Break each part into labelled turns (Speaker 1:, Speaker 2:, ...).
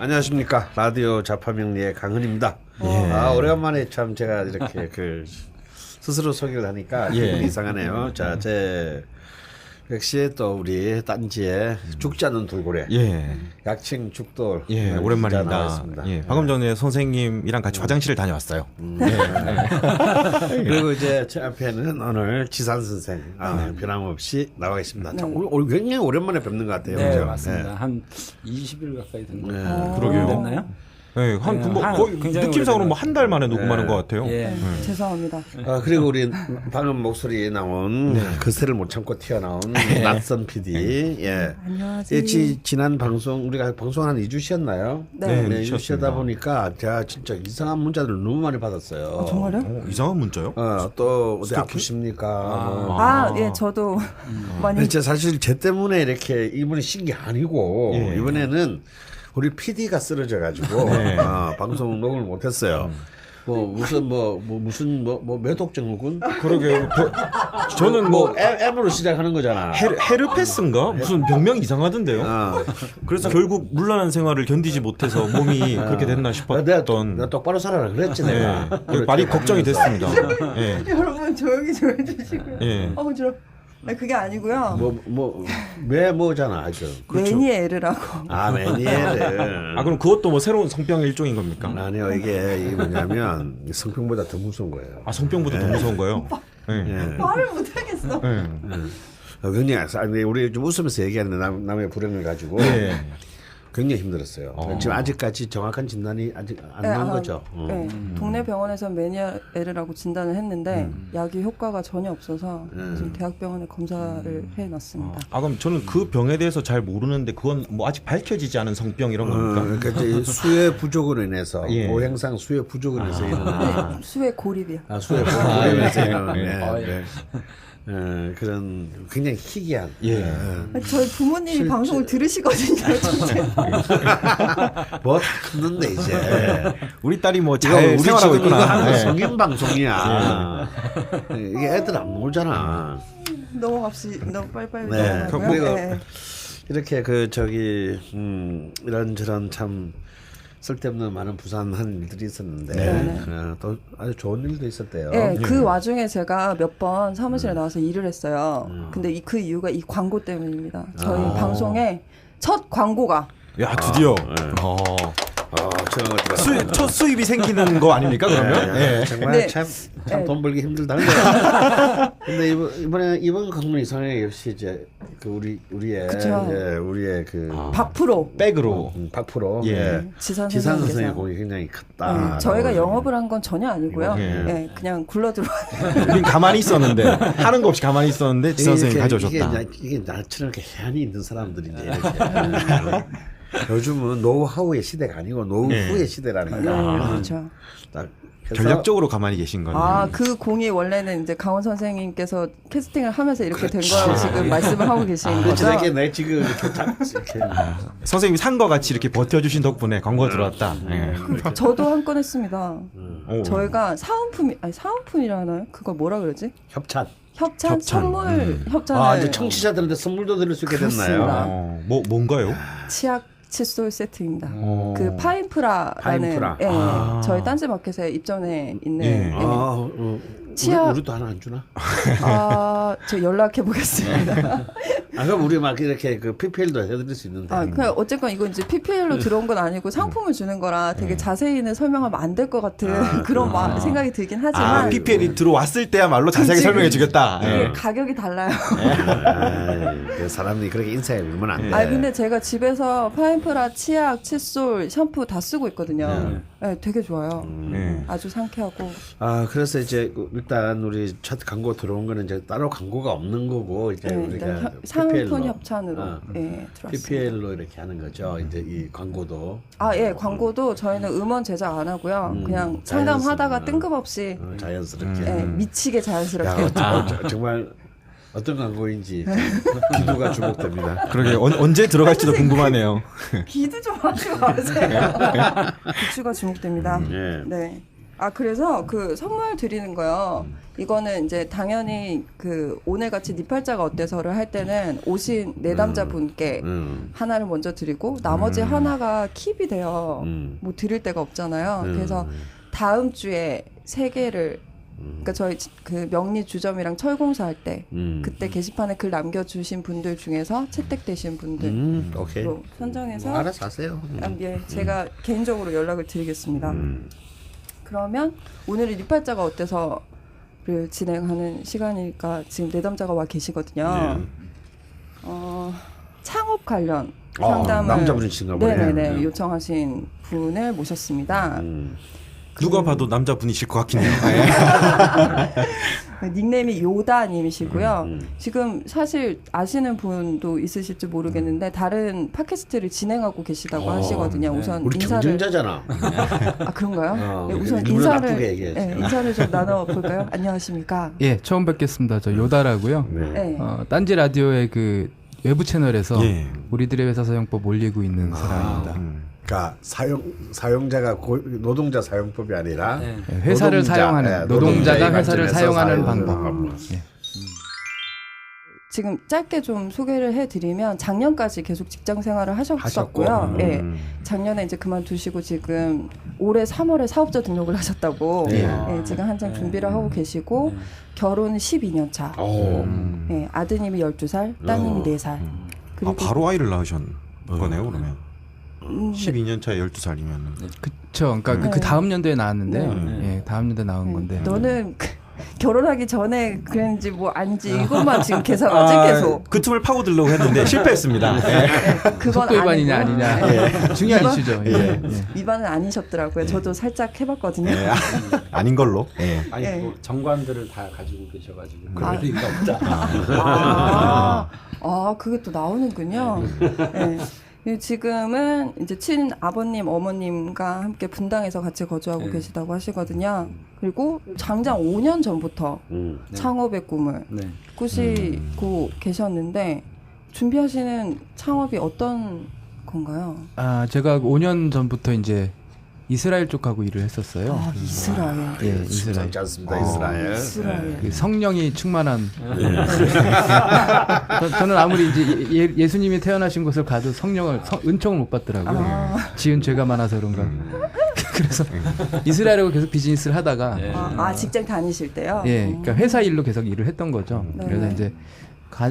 Speaker 1: 안녕하십니까. 라디오 자파명리의 강은입니다. 오래간만에 참 제가 이렇게 스스로 소개를 하니까 기분이 이상하네요. 자, 제 역시 또 우리 딴지의 죽지 않는 돌고래. 약칭 죽돌.
Speaker 2: 오랜만입니다. 방금 전에 선생님이랑 같이 화장실을 다녀왔어요.
Speaker 1: 그리고 이제 제 앞에는 오늘 지산 선생 변함없이 나와 있습니다. 오늘 굉장히 오랜만에 뵙는 것 같아요.
Speaker 3: 네,
Speaker 1: 그죠?
Speaker 3: 맞습니다. 한 20일 가까이 된 것 같아요.
Speaker 2: 그러게요.
Speaker 3: 됐나요?
Speaker 2: 거의 느낌상으로 뭐 한 달 만에 녹음하는 것 같아요.
Speaker 4: 죄송합니다.
Speaker 1: 그리고 우리 방금 목소리에 나온 그새를 못 참고 튀어나온 낯선 PD.
Speaker 4: 안녕하세요.
Speaker 1: 지난 방송 우리가 방송 한 2주 쉬었나요?
Speaker 4: 네.
Speaker 1: 2주 쉬다 보니까 제가 진짜 이상한 문자들 너무 많이 받았어요.
Speaker 4: 정말요?
Speaker 2: 이상한 문자요?
Speaker 1: 또 어디 아프십니까?
Speaker 4: 저도 많이.
Speaker 1: 근데 사실 제 때문에 이렇게 이번에 쉰 게 아니고 이번에는 우리 PD가 쓰러져가지고 방송 녹음을 못했어요. 무슨 매독증후군?
Speaker 2: 그러게요. 저는
Speaker 1: M으로 시작하는 거잖아.
Speaker 2: 헤르페스인가? 무슨 병명 이상하던데요. 그래서 결국 문란한 생활을 견디지 못해서 몸이 그렇게 됐나 싶었던.
Speaker 1: 내가 똑바로 살아라 그랬지 내가.
Speaker 2: 많이 걱정이 됐습니다.
Speaker 4: 여러분 조용히 좀 해주시고요. 저 그게 아니고요.
Speaker 1: 뭐잖아 아주.
Speaker 4: 메니에르라고.
Speaker 1: 메니에르.
Speaker 2: 그럼 그것도 뭐 새로운 성병의 일종인 겁니까?
Speaker 1: 아니요, 이게 뭐냐면 성병보다 더 무서운 거예요.
Speaker 2: 성병보다 더 무서운 거예요?
Speaker 4: 말을 못하겠어.
Speaker 1: 굉장히 우리 좀 웃으면서 얘기하는데 남의 불행을 가지고 굉장히 힘들었어요. 지금 아직까지 정확한 진단이 아직 안 나온 거죠.
Speaker 4: 동네 병원에서 메니에르라고 진단을 했는데 약이 효과가 전혀 없어서 지금 대학병원에 검사를 해놨습니다.
Speaker 2: 그럼 저는 그 병에 대해서 잘 모르는데 그건 뭐 아직 밝혀지지 않은 성병 이런 겁니까?
Speaker 1: 그러니까 이제 수의 부족으로 인해서 고행상 수의 부족으로 인해서 일어나는
Speaker 4: 수의 고립이요.
Speaker 1: 수의 부족으로 인해서 일어나는 그런 굉장히 희귀한.
Speaker 4: 저희 부모님이 방송을 들으시거든요.
Speaker 1: 뭐 컸는데 이제
Speaker 2: 우리 딸이 뭐 잘 생활하고
Speaker 1: 이거
Speaker 2: 있구나.
Speaker 1: 하는 성인 방송이야. 이게 애들 안 놀잖아.
Speaker 4: 너무 빨리빨리 넘어가고요.
Speaker 1: 이렇게 이런저런 참 쓸데없는 많은 부산한 일들이 있었는데 또 아주 좋은 일도 있었대요.
Speaker 4: 그 와중에 제가 몇 번 사무실에 나와서 일을 했어요. 근데 그 이유가 이 광고 때문입니다. 저희 방송에 첫 광고가.
Speaker 2: 야, 드디어. 첫 수입이 생기는 거 아닙니까, 그러면?
Speaker 1: 정말 참 돈 벌기 힘들다는 근데 이번 광고는 이상하게 역시 이제 우리의
Speaker 4: 박프로
Speaker 2: 백으로
Speaker 1: 박프로
Speaker 4: 지산
Speaker 1: 선생의 공이 굉장히 컸다.
Speaker 4: 저희가 영업을 한 건 전혀 아니고요. 그냥 굴러들어왔어요.
Speaker 2: 우린 가만히 있었는데 하는 거 없이 가만히 있었는데 지산 선생님이 가져오셨다.
Speaker 1: 이게 나처럼 이렇게 해안이 있는 사람들인데 이렇게. 요즘은 노하우의 시대가 아니고 노후의 시대라는 거야.
Speaker 4: 그렇죠.
Speaker 2: 전략적으로 가만히 계신 거네요.
Speaker 4: 그 공이 원래는 이제 강원 선생님께서 캐스팅을 하면서 이렇게 된 거라고 지금 말씀을 하고 계신 거죠.
Speaker 1: 내 지금 이렇게
Speaker 2: 선생님이 산 거 같이 이렇게 버텨주신 덕분에 광고가 들어왔다.
Speaker 4: 저도 한 건 했습니다. 저희가 사은품이라 하나요? 그걸 뭐라 그러지?
Speaker 1: 협찬
Speaker 4: 선물 협찬을.
Speaker 1: 이제 청취자들한테 선물도 드릴 수 있게 됐나요?
Speaker 2: 뭔가요?
Speaker 4: 치약 칫솔 세트입니다. 그 파인프라라는 저희 딴지 마켓에 입점해 있는 치약.
Speaker 1: 우리도 하나 안 주나?
Speaker 4: 저 연락해 보겠습니다.
Speaker 1: 그럼 우리 막 이렇게 PPL도 해드릴 수 있는데.
Speaker 4: 어쨌건 이건 이제 PPL로 들어온 건 아니고 상품을 주는 거라 되게 자세히는 설명하면 안 될 것 같은 그런 생각이 들긴 하지만.
Speaker 2: PPL이 들어왔을 때야말로 자세하게 설명해 주겠다.
Speaker 4: 가격이 달라요.
Speaker 1: 사람들이 그렇게 인사해 주면 안 돼.
Speaker 4: 근데 제가 집에서 파인프라 치약, 칫솔, 샴푸 다 쓰고 있거든요. 되게 좋아요. 아주 상쾌하고.
Speaker 1: 그래서 이제 일단 우리 첫 광고 들어온 거는 이제 따로 광고가 없는 거고 이제 우리가
Speaker 4: 상품 협찬으로 들어왔습니다.
Speaker 1: PPL로 이렇게 하는 거죠. 이제 이 광고도.
Speaker 4: 광고도 저희는 음원 제작 안 하고요. 그냥 상담하다가 뜬금없이
Speaker 1: 자연스럽게
Speaker 4: 미치게 자연스럽게.
Speaker 1: 정말 어떤 광고인지 기도가 주목됩니다.
Speaker 2: 그러게 언제 들어갈지도 궁금하네요.
Speaker 4: 기도 좀 하지 마세요. 기추가 주목됩니다. 네. 그래서 그 선물 드리는 거요. 이거는 이제 당연히 그 오늘 같이 네 팔자가 어때서를 할 때는 오신 내담자분께 하나를 먼저 드리고 나머지 하나가 킵이 돼요. 뭐 드릴 데가 없잖아요. 그래서 다음 주에 3개를 그러니까 저희 그 명리 주점이랑 철공사 할 때 그때 게시판에 글 남겨주신 분들 중에서 채택되신 분들
Speaker 1: 오케이.
Speaker 4: 선정해서
Speaker 1: 뭐 알아서 하세요.
Speaker 4: 예, 제가 개인적으로 연락을 드리겠습니다. 그러면 오늘은 리팔자가 어때서를 진행하는 시간이니까 지금 내담자가 와 계시거든요. 창업 관련 상담을
Speaker 1: 남자분이신가 보네.
Speaker 4: 네네네 요청하신 분을 모셨습니다.
Speaker 2: 누가 봐도 남자분이실 것 같긴 해요.
Speaker 4: 닉네임이 요다님이시고요. 지금 사실 아시는 분도 있으실지 모르겠는데 다른 팟캐스트를 진행하고 계시다고 하시거든요. 우선
Speaker 1: 우리
Speaker 4: 인사를
Speaker 1: 경쟁자잖아.
Speaker 4: 그런가요? 네, 우선
Speaker 1: 일부러 나쁘게
Speaker 4: 인사를
Speaker 1: 얘기했어요.
Speaker 4: 인사를 좀 나눠볼까요? 안녕하십니까?
Speaker 5: 예, 처음 뵙겠습니다. 저 요다라고요.
Speaker 4: 네.
Speaker 5: 딴지 라디오의 그 외부 채널에서
Speaker 2: 예.
Speaker 5: 우리들의 회사 사용법 올리고 있는 사람입니다.
Speaker 1: 그러니까 사용자가 노동자 사용법이 아니라
Speaker 3: 네.
Speaker 5: 회사를 사용하는 노동자가 회사를 사용하는 방법. 예.
Speaker 4: 지금 짧게 좀 소개를 해드리면 작년까지 계속 직장 생활을 하셨었고요.
Speaker 1: 하셨고.
Speaker 4: 예. 작년에 이제 그만두시고 지금 올해 3월에 사업자 등록을 하셨다고
Speaker 1: 예.
Speaker 4: 예, 지금 한창 준비를 하고 계시고 결혼 12년 차. 예, 아드님이 12살, 따님이 4살. 그리고
Speaker 2: 바로 아이를 낳으신 거네요, 그러면. 12년 차에 12살이면.
Speaker 5: 그쵸. 그러니까 그 다음 연도에 나왔는데요. 예, 다음 연도에 나온 건데.
Speaker 4: 너는 결혼하기 전에 그랬는지 뭐 아닌지 이것만 지금 계산하지 계속.
Speaker 2: 그 틈을 파고들려고 했는데 실패했습니다.
Speaker 4: 네, 그건
Speaker 5: 속도 위반이냐
Speaker 4: 아니고요.
Speaker 5: 아니냐.
Speaker 4: 네.
Speaker 5: 중요한 이슈죠. 예.
Speaker 4: 위반은 아니셨더라고요. 저도 살짝 해봤거든요.
Speaker 2: 아닌 걸로. 예.
Speaker 3: 아니
Speaker 4: 예.
Speaker 3: 뭐 정관들을 다 가지고 계셔가지고 그럴 리가 없다.
Speaker 4: 그게 또 나오는군요. 네. 지금은 이제 친인 아버님, 어머님과 함께 분당에서 같이 거주하고 계시다고 하시거든요. 그리고 장장 5년 전부터 창업의 꿈을
Speaker 3: 네.
Speaker 4: 꾸시고 계셨는데 준비하시는 창업이 어떤 건가요?
Speaker 5: 제가 5년 전부터 이제 이스라엘 쪽하고 일을 했었어요.
Speaker 4: 이스라엘.
Speaker 5: 예, 이스라엘.
Speaker 1: 쉽지 않습니다. 이스라엘.
Speaker 4: 이스라엘.
Speaker 5: 그 성령이 충만한. 저는 아무리 이제 예수님이 태어나신 곳을 가도 은총을 못 받더라고요. 지은 죄가 많아서 그런가. 그래서 이스라엘하고 계속 비즈니스를 하다가
Speaker 4: 직장 다니실 때요?
Speaker 5: 예, 그러니까 회사 일로 계속 일을 했던 거죠.
Speaker 4: 네.
Speaker 5: 그래서 이제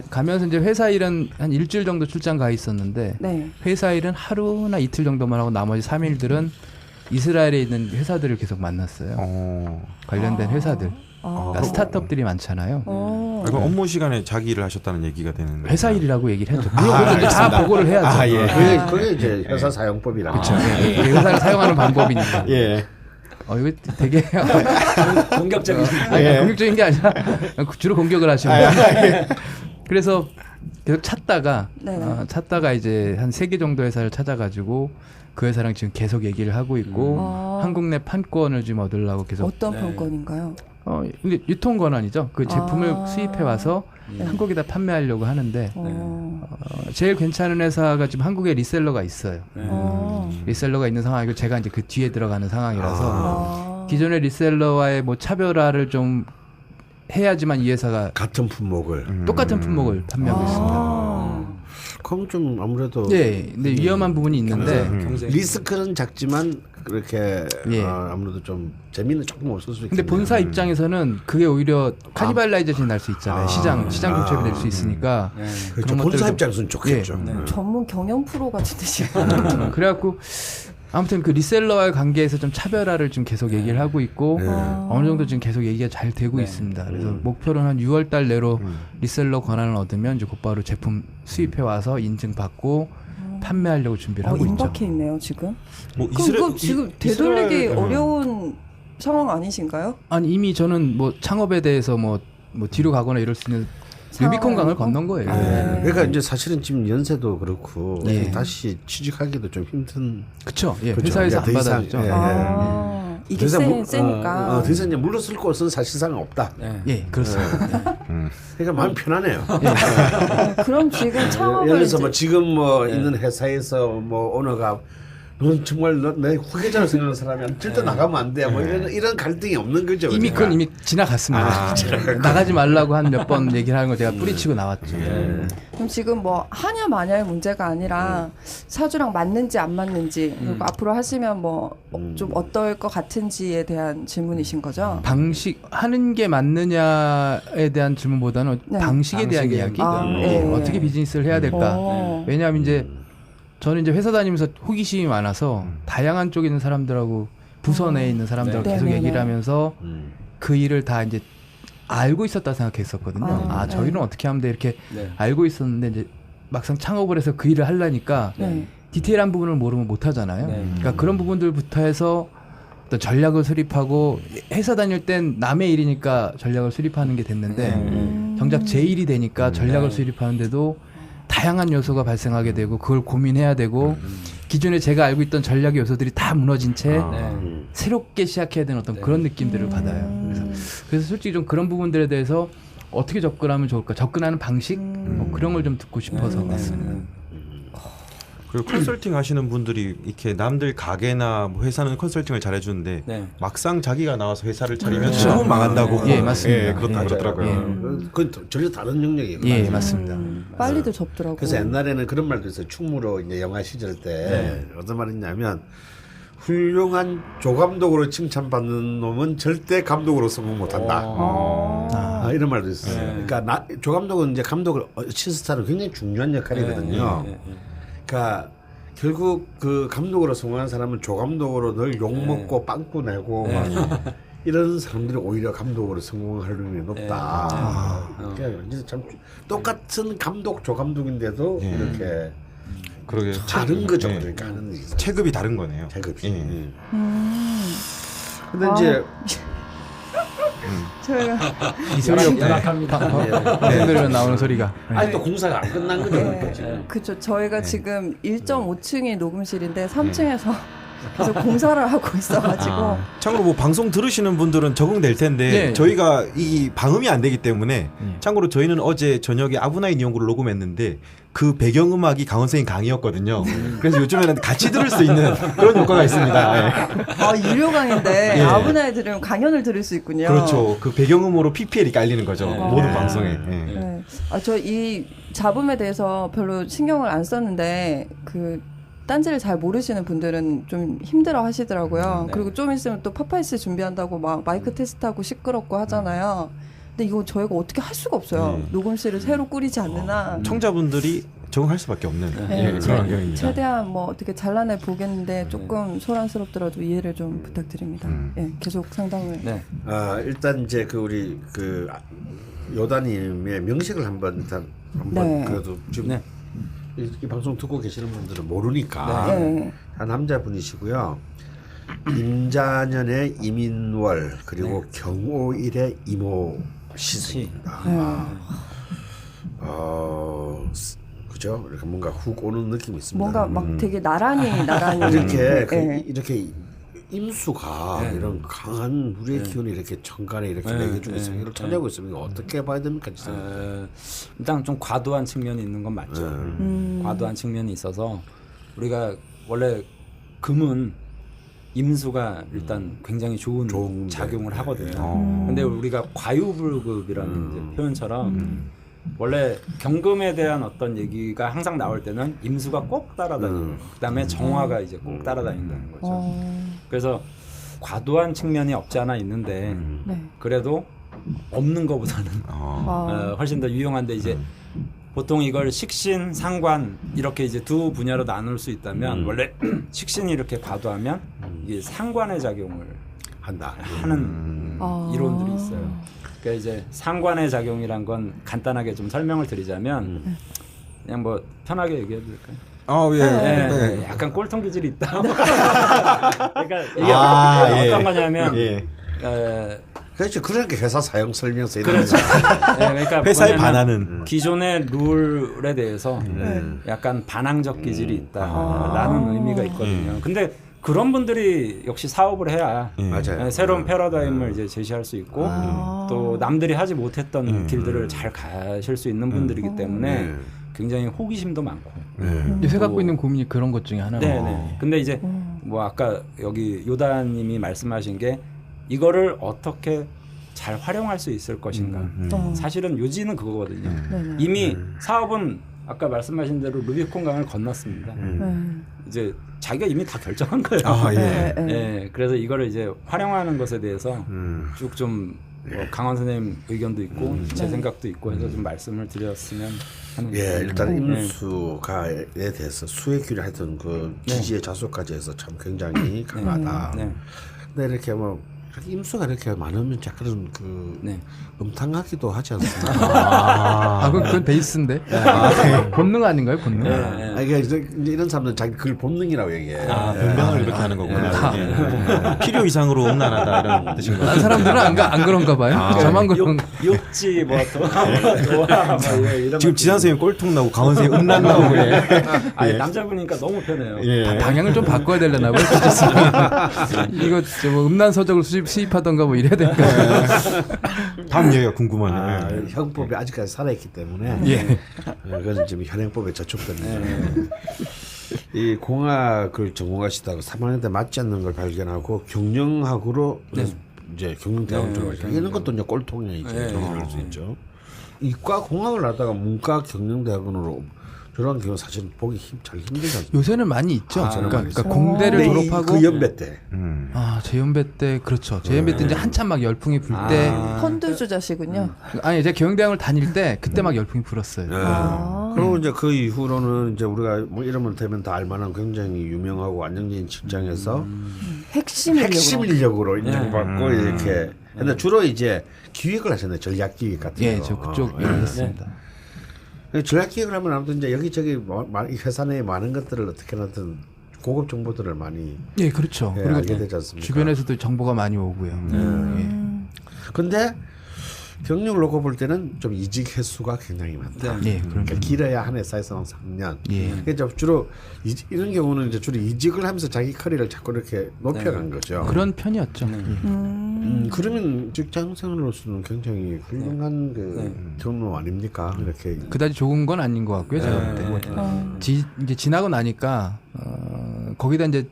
Speaker 5: 가면서 이제 회사 일은 한 일주일 정도 출장 가 있었는데
Speaker 4: 네.
Speaker 5: 회사 일은 하루나 이틀 정도만 하고 나머지 3일들은 이스라엘에 있는 회사들을 계속 만났어요. 관련된 회사들. 그러니까 스타트업들이 많잖아요.
Speaker 2: 그럼 업무 시간에 자기 일을 하셨다는 얘기가 되는 거예요.
Speaker 5: 회사 일이라고 얘기를 했죠. 물론 이제 다 보고를 해야죠.
Speaker 1: 그게 이제 회사 사용법이라.
Speaker 5: 그렇죠. 회사를 사용하는 방법이니까.
Speaker 1: 예.
Speaker 5: 이거 되게
Speaker 3: 공격적인.
Speaker 5: 공격적인 게 아니라 주로 공격을 하시는 거예요. 그래서 계속 찾다가 이제 한 3개 정도 회사를 찾아가지고 그 회사랑 지금 계속 얘기를 하고 있고 한국 내 판권을 좀 얻으려고 계속.
Speaker 4: 어떤 판권인가요?
Speaker 5: 근데 유통 권한이죠. 그 제품을 수입해 와서 한국에다 판매하려고 하는데 제일 괜찮은 회사가 지금 한국에 리셀러가 있어요. 리셀러가 있는 상황이고 제가 이제 그 뒤에 들어가는 상황이라서 기존의 리셀러와의 뭐 차별화를 좀 해야지만 이 회사가
Speaker 1: 같은 품목을
Speaker 5: 똑같은 품목을 판매하고 있습니다.
Speaker 1: 그럼 좀 아무래도
Speaker 5: 근데 위험한 부분이 있는데
Speaker 1: 리스크는 작지만 그렇게
Speaker 5: 예.
Speaker 1: 아무래도 좀 재미는 조금 없을 수 있겠네요.
Speaker 5: 근데 본사 입장에서는 그게 오히려 카니발라이제이션이 날 수 있잖아요. 시장 공첩이 될 수 있으니까.
Speaker 1: 그렇죠.
Speaker 5: 그런
Speaker 1: 본사
Speaker 5: 것들도-
Speaker 1: 입장에서는 좋겠죠.
Speaker 4: 전문 경영 프로 같은데 지금.
Speaker 5: 그래갖고 아무튼 그 리셀러와의 관계에서 좀 차별화를 좀 계속 얘기를 하고 있고 어느 정도 지금 계속 얘기가 잘 되고 있습니다. 그래서 목표는 한 6월 달 내로 리셀러 권한을 얻으면 이제 곧바로 제품 수입해 와서 인증받고 판매하려고 준비를 하고 있죠.
Speaker 4: 임박해 있네요 지금.
Speaker 2: 뭐
Speaker 4: 그럼 그거 지금 되돌리기 어려운 상황 아니신가요?
Speaker 5: 아니 이미 저는 뭐 창업에 대해서 뭐 뒤로 가거나 이럴 수 있는 루비콘 강을 건넌 거예요.
Speaker 1: 그러니까 이제 사실은 지금 연세도 그렇고
Speaker 5: 예.
Speaker 1: 다시 취직하기도 좀 힘든.
Speaker 5: 그쵸. 예,
Speaker 1: 그렇죠.
Speaker 5: 회사에서 안
Speaker 1: 더 이상,
Speaker 5: 받아주죠.
Speaker 1: 예.
Speaker 4: 이게
Speaker 1: 더 이상
Speaker 4: 세니까.
Speaker 1: 더 이상 이제 물러설 곳은 사실상 없다.
Speaker 5: 예, 그렇습니다.
Speaker 1: 그러니까 마음 편하네요.
Speaker 4: 그럼 지금 창업을
Speaker 1: 예를 들어서
Speaker 4: 이제
Speaker 1: 뭐 지금 뭐 있는 회사에서 뭐 오너가 넌 정말 내 후계자로 생각하는 사람이 절대 나가면 안 돼. 뭐 이런 갈등이 없는 거죠.
Speaker 5: 이미
Speaker 1: 그러니까.
Speaker 5: 그건 이미 지나갔습니다. 나가지 말라고 한 몇 번 얘기를 하는 거 제가 뿌리치고 나왔죠.
Speaker 4: 그럼 지금 뭐 하냐 마냐의 문제가 아니라 사주랑 맞는지 안 맞는지 그리고 앞으로 하시면 뭐 좀 어떨 것 같은지에 대한 질문이신 거죠?
Speaker 5: 방식 하는 게 맞느냐에 대한 질문보다는
Speaker 4: 네.
Speaker 5: 방식에 대한 이야기.
Speaker 4: 네.
Speaker 5: 어떻게 비즈니스를 해야 될까? 왜냐하면 이제 저는 이제 회사 다니면서 호기심이 많아서 다양한 쪽에 있는 사람들하고 부서 내에 있는 사람들하고
Speaker 4: 네.
Speaker 5: 계속
Speaker 4: 네.
Speaker 5: 얘기를 하면서 그 일을 다 이제 알고 있었다 생각했었거든요. 저 일은 어떻게 하면 돼 이렇게 알고 있었는데 이제 막상 창업을 해서 그 일을 하려니까 디테일한 부분을 모르면 못 하잖아요. 그러니까 그런 부분들부터 해서 어떤 전략을 수립하고 회사 다닐 땐 남의 일이니까 전략을 수립하는 게 됐는데 정작 제 일이 되니까 전략을 수립하는데도 다양한 요소가 발생하게 되고 그걸 고민해야 되고 기존에 제가 알고 있던 전략의 요소들이 다 무너진 채 새롭게 시작해야 되는 어떤 그런 느낌들을 받아요. 그래서 솔직히 좀 그런 부분들에 대해서 어떻게 접근하면 좋을까? 접근하는 방식 뭐 그런 걸 좀 듣고 싶어서 왔습니다.
Speaker 2: 그리고 컨설팅 하시는 분들이 이렇게 남들 가게나 뭐 회사는 컨설팅을 잘해주는데 막상 자기가 나와서 회사를 차리면 너무 망한다고.
Speaker 5: 예, 맞습니다.
Speaker 2: 예, 그렇다 그러더라고요.
Speaker 1: 그건 전혀 다른 영역이에요.
Speaker 5: 예, 맞습니다.
Speaker 4: 빨리도 접더라고요.
Speaker 1: 그래서 옛날에는 그런 말도 있어요. 충무로 이제 영화 시절 때 어떤 말이냐면 훌륭한 조감독으로 칭찬받는 놈은 절대 감독으로 성공 못한다. 이런 말도 있어요. 그러니까 조감독은 이제 감독을 어시스트하는 굉장히 중요한 역할이거든요. 그러니까 결국 그 감독으로 성공한 사람은 조감독으로 늘 욕먹고 빵꾸 내고 막 이런 사람들이 오히려 감독으로 성공할 확률이 높다. 그러니까 진짜 참 똑같은 감독 조감독인데도 이렇게
Speaker 2: 그러게
Speaker 1: 다른 거죠. 그러니까 하는 일이.
Speaker 2: 체급이 다른 거네요.
Speaker 1: 체급이.
Speaker 2: 예.
Speaker 1: 근데 이제
Speaker 4: 저희가
Speaker 5: 이 소리가 방송들에 나오는 소리가.
Speaker 1: 아니 또 공사가 안 끝난 거죠. 그러니까 지금.
Speaker 4: 그렇죠. 저희가 지금 1.5층이 녹음실인데 3층에서 계속 공사를 하고 있어가지고
Speaker 2: 참고로 뭐 방송 들으시는 분들은 적응될 텐데 저희가 이 방음이 안 되기 때문에 참고로 저희는 어제 저녁에 아브나인 이용구를 녹음했는데 그 배경음악이 강원 선생님 강의였거든요. 그래서 요즘에는 같이 들을 수 있는 그런 효과가 있습니다.
Speaker 4: 유료 강의인데 아브나에 들으면 강연을 들을 수 있군요.
Speaker 2: 그렇죠. 그 배경음으로 PPL이 깔리는 거죠. 모든 방송에.
Speaker 4: 저 이 잡음에 대해서 별로 신경을 안 썼는데 그 딴지를 잘 모르시는 분들은 좀 힘들어 하시더라고요. 그리고 좀 있으면 또 파파이스 준비한다고 막 마이크 테스트하고 시끄럽고 하잖아요. 근데 이거 저희가 어떻게 할 수가 없어요. 녹음실을 새로 꾸리지 않는 한.
Speaker 2: 청자분들이 적응할 수밖에 없는 그런 환경입니다.
Speaker 4: 최대한 뭐 어떻게 잘라내 보겠는데 조금 소란스럽더라도 이해를 좀 부탁드립니다. 계속 상담을.
Speaker 1: 일단 이제 그 우리 그 요다님의 명식을 한번 그래도 지금 이 방송 듣고 계시는 분들은 모르니까 한 남자분이시고요. 임자년의 이민월 그리고 경오일의 이모 시생입니다. 그죠? 이렇게 뭔가 훅 오는 느낌이 있습니다.
Speaker 4: 뭔가 막 되게 나란히
Speaker 1: 이렇게 임수가 이런 강한 물의 기운이 이렇게 천간에 이렇게 매겨주고 있으면 이걸 차지하고 있으면 어떻게 봐야 됩니까?
Speaker 3: 일단 좀 과도한 측면이 있는 건 맞죠. 과도한 측면이 있어서 우리가 원래 금은 임수가 일단 굉장히 좋은 작용을 하거든요. 근데 우리가 과유불급이라는 이제 표현처럼 원래 경금에 대한 어떤 얘기가 항상 나올 때는 임수가 꼭 따라다니고 그다음에 정화가 이제 꼭 따라다닌다는 거죠. 그래서 과도한 측면이 없지 않아 있는데 그래도 없는 것보다는 훨씬 더 유용한데 이제 보통 이걸 식신, 상관 이렇게 이제 두 분야로 나눌 수 있다면 원래 식신이 이렇게 과도하면 이게 상관의 작용을 하는 이론들이 있어요. 그러니까 이제 상관의 작용이란 건 간단하게 좀 설명을 드리자면 그냥 뭐 편하게 얘기해도 될까요? 약간 꼴통 기질이 있다. 그러니까 이게 어떤 거냐면
Speaker 1: 그렇죠. 그러니까 회사 사용 설명서
Speaker 3: 그렇죠. 그러니까
Speaker 2: 회사에 반하는
Speaker 3: 기존의 룰에 대해서 약간 반항적 기질이 있다라는 의미가 있거든요. 근데 그런 분들이 역시 사업을 해야
Speaker 1: 맞아요.
Speaker 3: 새로운 패러다임을 이제 제시할 수 있고 또 남들이 하지 못했던 길들을 잘 가실 수 있는 분들이기 때문에 굉장히 호기심도 많고.
Speaker 5: 요새 갖고 있는 고민이 그런 것 중에 하나예요.
Speaker 3: 네네. 근데 이제 뭐 아까 여기 요다님이 말씀하신 게 이거를 어떻게 잘 활용할 수 있을 것인가. 사실은 요지는 그거거든요. 이미 사업은 아까 말씀하신 대로 루비콘 강을 건넜습니다. 이제 자기가 이미 다 결정한 거예요. 네, 그래서 이거를 이제 활용하는 것에 대해서 쭉 좀 강원 선생님 의견도 있고 제 생각도 있고 해서 좀 말씀을 드렸으면 하는.
Speaker 1: 예, 일단 임수가에 대해서 수액규를 하여튼 그 지지의 자수까지 해서 참 굉장히 강하다. 근데 이렇게 뭐 임수가 이렇게 많으면 약간 그 음탕하기도 하지 않습니까?
Speaker 5: 그건 베이스인데. 본능 아닌가요, 본능?
Speaker 1: 이게 이런 사람들은 자기 그걸 본능이라고 얘기해.
Speaker 2: 변명을 이렇게 하는 거구나. 필요 이상으로 음란하다 이런 뜻인 거예요.
Speaker 5: 다른 사람들은 안 그런가 봐요. 저만 그런.
Speaker 3: 욕지 뭐 도와 이런.
Speaker 2: 지금 지산 선생님 꼴통 나고 강원 선생님 음란 나오고 그래.
Speaker 3: 아니 남자분이니까 너무 편해요.
Speaker 5: 방향을 좀 바꿔야 되려나 봐요. 이거 뭐 음란 서적을 수입하던가 뭐 이래야 될까.
Speaker 2: 다음 얘기가 궁금하네요.
Speaker 1: 형법이 아직까지 살아있기 때문에 그건 지금 현행법에 저촉됐는데 이 공학을 전공하시다가 3학년 때 맞지 않는 걸 발견하고 경영학으로 이제 경영대학을 들어가죠. 이런 것도 이제 꼴통에 이제 정의할 수 있죠. 이과 공학을 하다가 문과 경영대학원으로 저런 경우 사실 보기 잘 힘들죠.
Speaker 5: 요새는 많이 있죠. 그러니까 공대를 졸업하고
Speaker 1: 그 연배 때.
Speaker 5: 제 연배 때 그렇죠. 제 연배 때 이제 한참 막 열풍이 불 때.
Speaker 4: 펀드 주자시군요.
Speaker 5: 아니 제가 경영대학을 다닐 때 그때 막 열풍이 불었어요.
Speaker 1: 그리고 이제 그 이후로는 이제 우리가 뭐 이러면 되면 다 알만한 굉장히 유명하고 안정적인 직장에서
Speaker 4: 핵심
Speaker 1: 인력으로 인정받고 이렇게. 근데 주로 이제 기획을 하셨네요. 전략 기획 같은 거.
Speaker 5: 예, 저 그쪽 일을 했습니다.
Speaker 1: 전략 기획을 하면 아무튼 이제 여기저기 회사 내에 많은 것들을 어떻게든 고급 정보들을 많이
Speaker 5: 그렇죠.
Speaker 1: 그리고 알게 되지 않습니까?
Speaker 5: 주변에서도 정보가 많이 오고요.
Speaker 1: 근데 경력을 놓고 볼 때는 좀 이직 횟수가 굉장히 많다. 그러니까 길어야 한 회사에서는 3년. 그러니까 주로 이런 경우는 이제 주로 이직을 하면서 자기 커리어를 자꾸 이렇게 높여간 거죠.
Speaker 5: 그런 편이었죠.
Speaker 1: 그러면 직장 생활로서는 굉장히 훌륭한 그 경로 아닙니까? 이렇게
Speaker 5: 그다지 좋은 건 아닌 것 같고요. 제가 볼 때. 이제 지나고 나니까 거기다 이제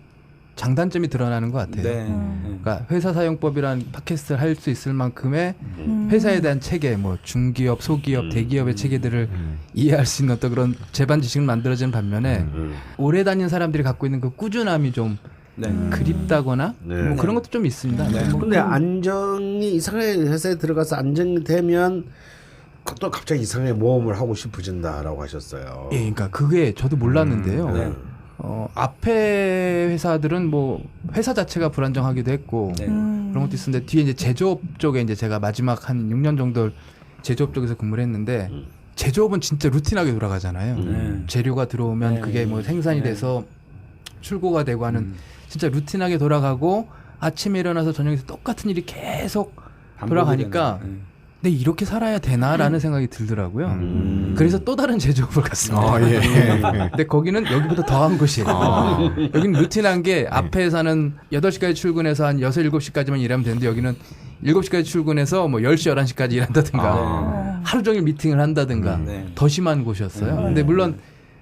Speaker 5: 장단점이 드러나는 것 같아요. 그러니까 회사 사용법이란 팟캐스트를 할 수 있을 만큼의 회사에 대한 체계, 뭐 중기업, 소기업, 대기업의 체계들을 이해할 수 있는 어떤 그런 재반 지식을 만들어지는 반면에 오래 다닌 사람들이 갖고 있는 그 꾸준함이 좀 그립다거나 뭐 그런 것도 좀 있습니다.
Speaker 1: 근데 안정이 이상하게 회사에 들어가서 안정되면 또 갑자기 이상하게 모험을 하고 싶어진다라고 하셨어요.
Speaker 5: 그러니까 그게 저도 몰랐는데요. 앞에 회사들은 뭐 회사 자체가 불안정하기도 했고 그런 것도 있었는데 뒤에 이제 제조업 쪽에 이제 제가 마지막 한 6년 정도 제조업 쪽에서 근무를 했는데 제조업은 진짜 루틴하게 돌아가잖아요. 재료가 들어오면 그게 뭐 생산이 돼서 출고가 되고 하는 진짜 루틴하게 돌아가고 아침에 일어나서 저녁에서 똑같은 일이 계속 돌아가니까 근데 이렇게 살아야 되나라는 생각이 들더라고요. 그래서 또 다른 제조업을 갔습니다. 근데 거기는 여기보다 더한 곳이에요. 여기는 루틴한 게 앞에 회사는 8시까지 출근해서 한 6, 7시까지만 일하면 되는데 여기는 7시까지 출근해서 뭐 10시, 11시까지 일한다든가 하루 종일 미팅을 한다든가 더 심한 곳이었어요. 근데 물론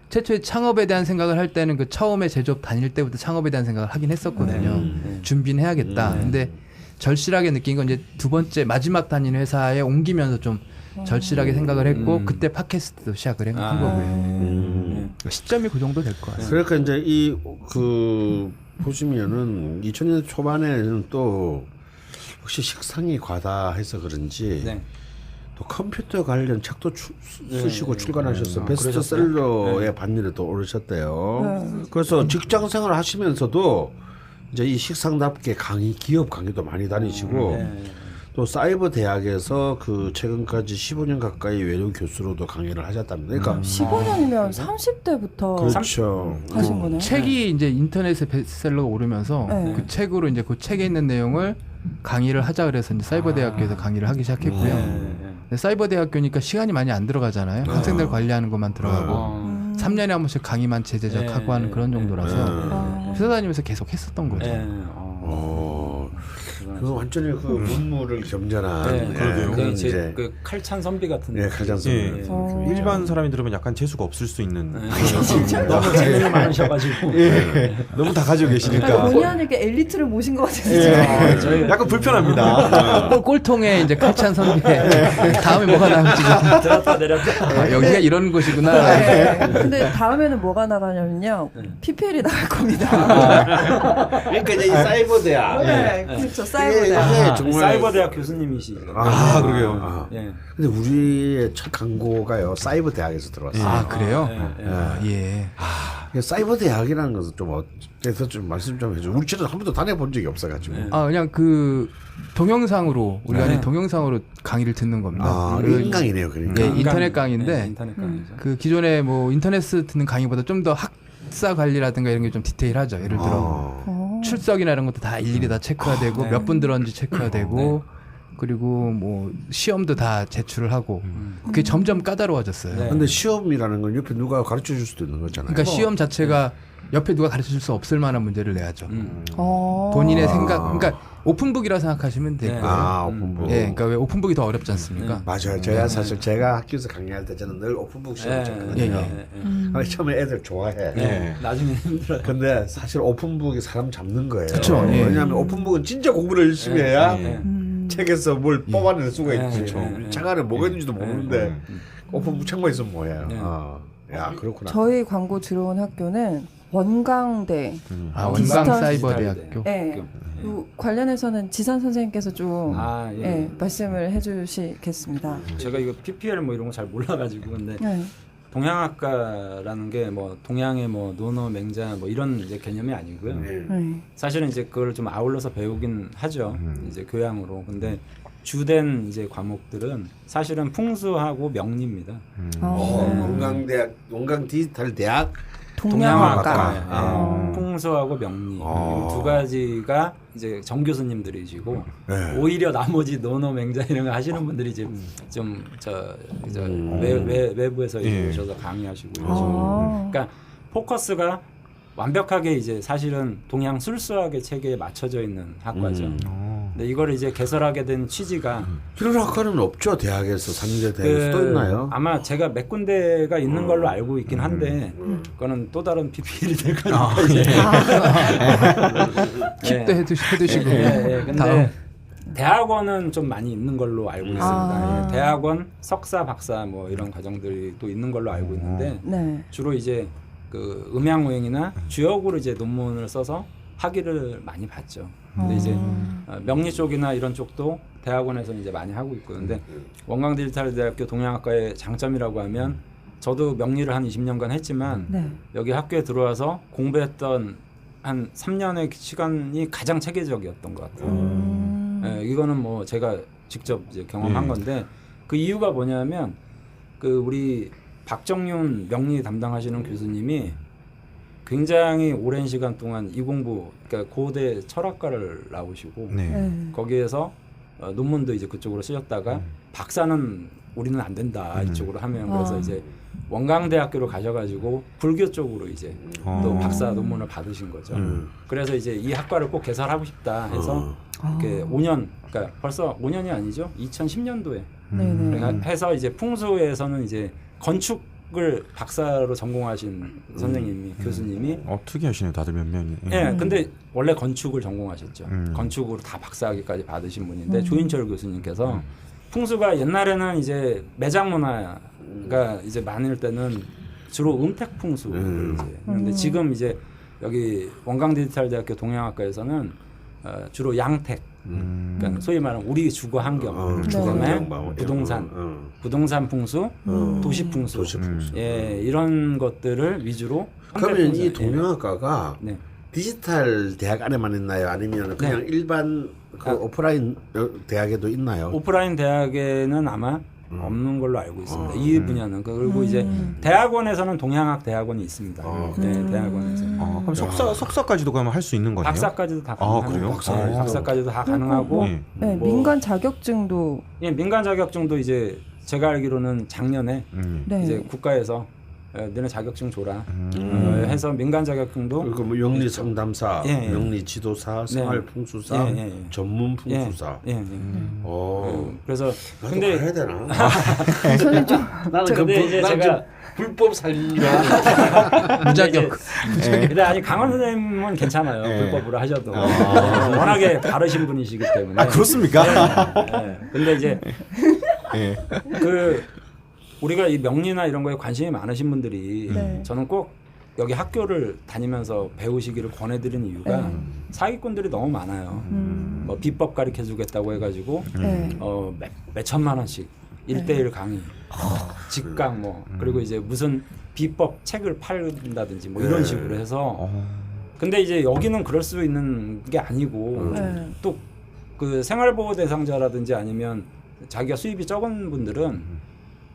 Speaker 5: 최초에 창업에 대한 생각을 할 때는 그 처음에 제조업 다닐 때부터 창업에 대한 생각을 하긴 했었거든요. 준비는 해야겠다. 근데 절실하게 느낀 건 이제 두 번째 마지막 다니는 회사에 옮기면서 좀 절실하게 생각을 했고 그때 팟캐스트도 시작을 한 거고요. 시점이 그 정도 될 것 같아요.
Speaker 1: 그러니까 이제 이 그 보시면은 2000년 초반에는 또 혹시 식상이 과다해서 그런지 또 컴퓨터 관련 책도 쓰시고 출간하셔서 베스트셀러의 반열에 또 오르셨대요. 그래서 직장 생활을 하시면서도 이제 이 식상답게 기업 강의도 많이 다니시고 또 사이버 대학에서 그 최근까지 15년 가까이 외래어 교수로도 강의를 하셨답니다. 그러니까
Speaker 4: 15년이면 30대부터
Speaker 1: 그렇죠.
Speaker 4: 하신 거네요.
Speaker 5: 책이 이제 인터넷에 베스트셀러가 오르면서 그 책으로 이제 그 책에 있는 내용을 강의를 하자 그래서 이제 사이버 대학교에서 강의를 하기 시작했고요. 근데 사이버 대학교니까 시간이 많이 안 들어가잖아요. 학생들 관리하는 것만 들어가고. 3년에 한 번씩 강의만 재제작하고 하는 그런 정도라서 회사 다니면서 계속 했었던 거죠.
Speaker 1: 그 완전히 그 문무를 겸전한
Speaker 3: 그러게요. 이제 그 칼찬 선비 같은
Speaker 1: 칼찬 선비.
Speaker 2: 일반 사람이 들으면 약간 재수가 없을 수 있는
Speaker 3: 너무 재능이 많으셔가지고
Speaker 2: 너무 다 가지고 계시니까
Speaker 4: 본의 아니게 엘리트를 모신 것 같아요.
Speaker 2: 약간 불편합니다.
Speaker 5: 꼴통에 이제 칼찬 선비 다음에 뭐가 나올지
Speaker 3: 들었다 내렸다.
Speaker 5: 여기가 이런 곳이구나.
Speaker 4: 근데 다음에는 뭐가 나가냐면요. PPL이 나갈 겁니다.
Speaker 1: 그러니까 이제 이 사이버 대학.
Speaker 4: 네, 그렇죠. 사이버 대학.
Speaker 1: 네, 정말
Speaker 3: 사이버 대학 교수님이시죠.
Speaker 2: 그러게요.
Speaker 1: 근데 우리의 첫 광고가요 사이버 대학에서 들어왔어요.
Speaker 5: 아 그래요?
Speaker 1: 예. 사이버 대학이라는 것은 좀 그래서 좀 말씀 좀 해줘. 우리 집은 한 번도 다녀본 적이 없어가지고.
Speaker 5: 그냥 그 동영상으로 우리가 동영상으로 강의를 듣는 겁니다.
Speaker 1: 인강이네요, 그러니까.
Speaker 5: 네, 인터넷 강의인데
Speaker 3: 인터넷 강의죠.
Speaker 5: 그 기존에 뭐 인터넷 듣는 강의보다 좀 더 학사 관리라든가 이런 게 좀 디테일하죠. 예를 들어 출석이나 이런 것도 다 일일이 다 체크가 되고 몇 분 들었는지 체크가 되고 그리고 뭐 시험도 다 제출을 하고 그게 점점 까다로워졌어요.
Speaker 1: 근데 시험이라는 건 옆에 누가 가르쳐 줄 수도 있는 거잖아요.
Speaker 5: 그러니까 시험 자체가 옆에 누가 가르쳐 줄 수 없을 만한 문제를 내야죠. 본인의 생각, 그러니까 오픈북이라 생각하시면 되고요.
Speaker 1: 오픈북.
Speaker 5: 예, 그러니까 왜 오픈북이 더 어렵지 않습니까?
Speaker 1: 맞아요. 제가 사실 제가 학교에서 강의할 때 저는 늘 오픈북 시험 쳤거든요. 처음에 애들 좋아해.
Speaker 3: 나중에 힘들어요.
Speaker 1: 근데 사실 오픈북이 사람 잡는 거예요.
Speaker 5: 그쵸, 예.
Speaker 1: 왜냐하면 오픈북은 진짜 공부를 열심히 해야 책에서 뭘 뽑아낼 수가 있죠. 책 안에 뭐가 있는지도 모르는데 오픈북 책만 있으면 뭐예요. 야, 그렇구나.
Speaker 4: 저희 광고 들어온 학교는 원광대.
Speaker 5: 원광 사이버 대학교.
Speaker 4: 네. 그 관련해서는 지산 선생님께서 좀 말씀을 해주시겠습니다.
Speaker 3: 제가 이거 PPL 뭐 이런 거 잘 몰라가지고 근데 동양학과라는 게 뭐 동양의 뭐 논어 맹자 뭐 이런 이제 개념이 아니고요. 사실은 이제 그걸 좀 아울러서 배우긴 하죠. 이제 교양으로. 근데 주된 이제 과목들은 사실은 풍수하고 명리입니다.
Speaker 1: 원광대학, 원광 디지털 대학
Speaker 4: 동양학과.
Speaker 3: 풍수하고 명리 이 두 가지가 이제 정 교수님들이시고 오히려 나머지 논어 맹자 이런 거 하시는 분들이 이제 좀 외부에서 이제 오셔서 강의하시고 이러시고 그러니까 포커스가 완벽하게 이제 사실은 동양 술수학의 체계에 맞춰져 있는 학과죠. 근데 이거를 이제 개설하게 된 취지가
Speaker 1: 이런 학과는 없죠. 대학에서 상대 대학에서 또 있나요?
Speaker 3: 아마 제가 몇 군데가 있는 걸로 알고 있긴 한데 그거는 또 다른 PPL이 될 거니까
Speaker 5: 킵도 해두시고
Speaker 3: 근데
Speaker 5: 다음
Speaker 3: 대학원은 좀 많이 있는 걸로 알고 있습니다. 대학원, 석사, 박사 뭐 이런 과정들이 또 있는 걸로 알고 있는데 주로 이제 그 음양오행이나 주역으로 이제 논문을 써서 학위를 많이 받죠. 근데 이제 명리 쪽이나 이런 쪽도 대학원에서 이제 많이 하고 있고, 근데 원광 디지털대학교 동양학과의 장점이라고 하면 저도 명리를 한 20년간 했지만 여기 학교에 들어와서 공부했던 한 3년의 시간이 가장 체계적이었던 것 같아요. 이거는 뭐 제가 직접 이제 경험한 건데 그 이유가 뭐냐면 그 우리 박정윤 명리 담당하시는 교수님이 굉장히 오랜 시간 동안 이공부, 그러니까 고대 철학과를 나오시고 거기에서 논문도 이제 그쪽으로 쓰셨다가 박사는 우리는 안 된다 이쪽으로 하면 그래서 이제 원광대학교로 가셔가지고 불교 쪽으로 이제 또 박사 논문을 받으신 거죠. 그래서 이제 이 학과를 꼭 개설하고 싶다 해서 이렇게 5년, 그러니까 벌써 5년이 아니죠. 2010년도에 해서 이제 풍수에서는 이제 건축을 박사로 전공하신 선생님이 교수님이
Speaker 2: 특이하시네요. 다들 몇 명이.
Speaker 3: 근데 원래 건축을 전공하셨죠. 건축으로 다 박사학위까지 받으신 분인데 조인철 교수님께서 풍수가 옛날에는 이제 매장 문화가 이제 많을 때는 주로 음택 풍수. 근데 지금 이제 여기 원광 디지털대학교 동양학과에서는 주로 양택. 그러니까 소위 말하는 우리 주거 환경, 그다음에 부동산 풍수, 도시 풍수, 이런 것들을 위주로.
Speaker 1: 그러면 이 동양학과가 디지털 대학 안에만 있나요? 아니면 그냥 일반 그 오프라인 대학에도 있나요?
Speaker 3: 오프라인 대학에는 아마 없는 걸로 알고 있습니다. 이 분야는. 그리고 이제 대학원에서는 동양학 대학원이 있습니다. 대학원에서.
Speaker 2: 그럼 석사까지도 그러면 할 수 있는 거네요?
Speaker 3: 박사까지도 다 가능하고.
Speaker 2: 그래요?
Speaker 3: 박사까지도 다 가능하고.
Speaker 4: 뭐 민간 자격증도.
Speaker 3: 민간 자격증도 이제 제가 알기로는 작년에 이제 국가에서 너네 자격증 줘라 해서 민간 자격증도
Speaker 1: 그리고 뭐 영리 상담사,
Speaker 3: 예, 예.
Speaker 1: 영리 지도사, 생활 풍수사,
Speaker 3: 예, 예.
Speaker 1: 전문 풍수사.
Speaker 3: 예, 예. 그래서
Speaker 1: 나도
Speaker 3: 근데
Speaker 1: 가야 되나?
Speaker 4: 저는 좀
Speaker 1: 나는
Speaker 3: 근데 이제
Speaker 1: 난
Speaker 3: 제가
Speaker 1: 불법 살인이라
Speaker 5: 무자격.
Speaker 3: 근데 아니 강원 선생님은 괜찮아요. 불법으로 하셔도 워낙에 바르신 분이시기 때문에.
Speaker 2: 아 그렇습니까?
Speaker 3: 근데 이제 그 우리가 이 명리나 이런 거에 관심이 많으신 분들이 저는 꼭 여기 학교를 다니면서 배우시기를 권해드리는 이유가 사기꾼들이 너무 많아요. 뭐 비법 가르쳐주겠다고 해가지고 몇 천만 원씩 1:1 강의, 직강 뭐 그리고 이제 무슨 비법 책을 팔는다든지 뭐 이런 식으로 해서 근데 이제 여기는 그럴 수 있는 게 아니고 또 그 생활보호 대상자라든지 아니면 자기가 수입이 적은 분들은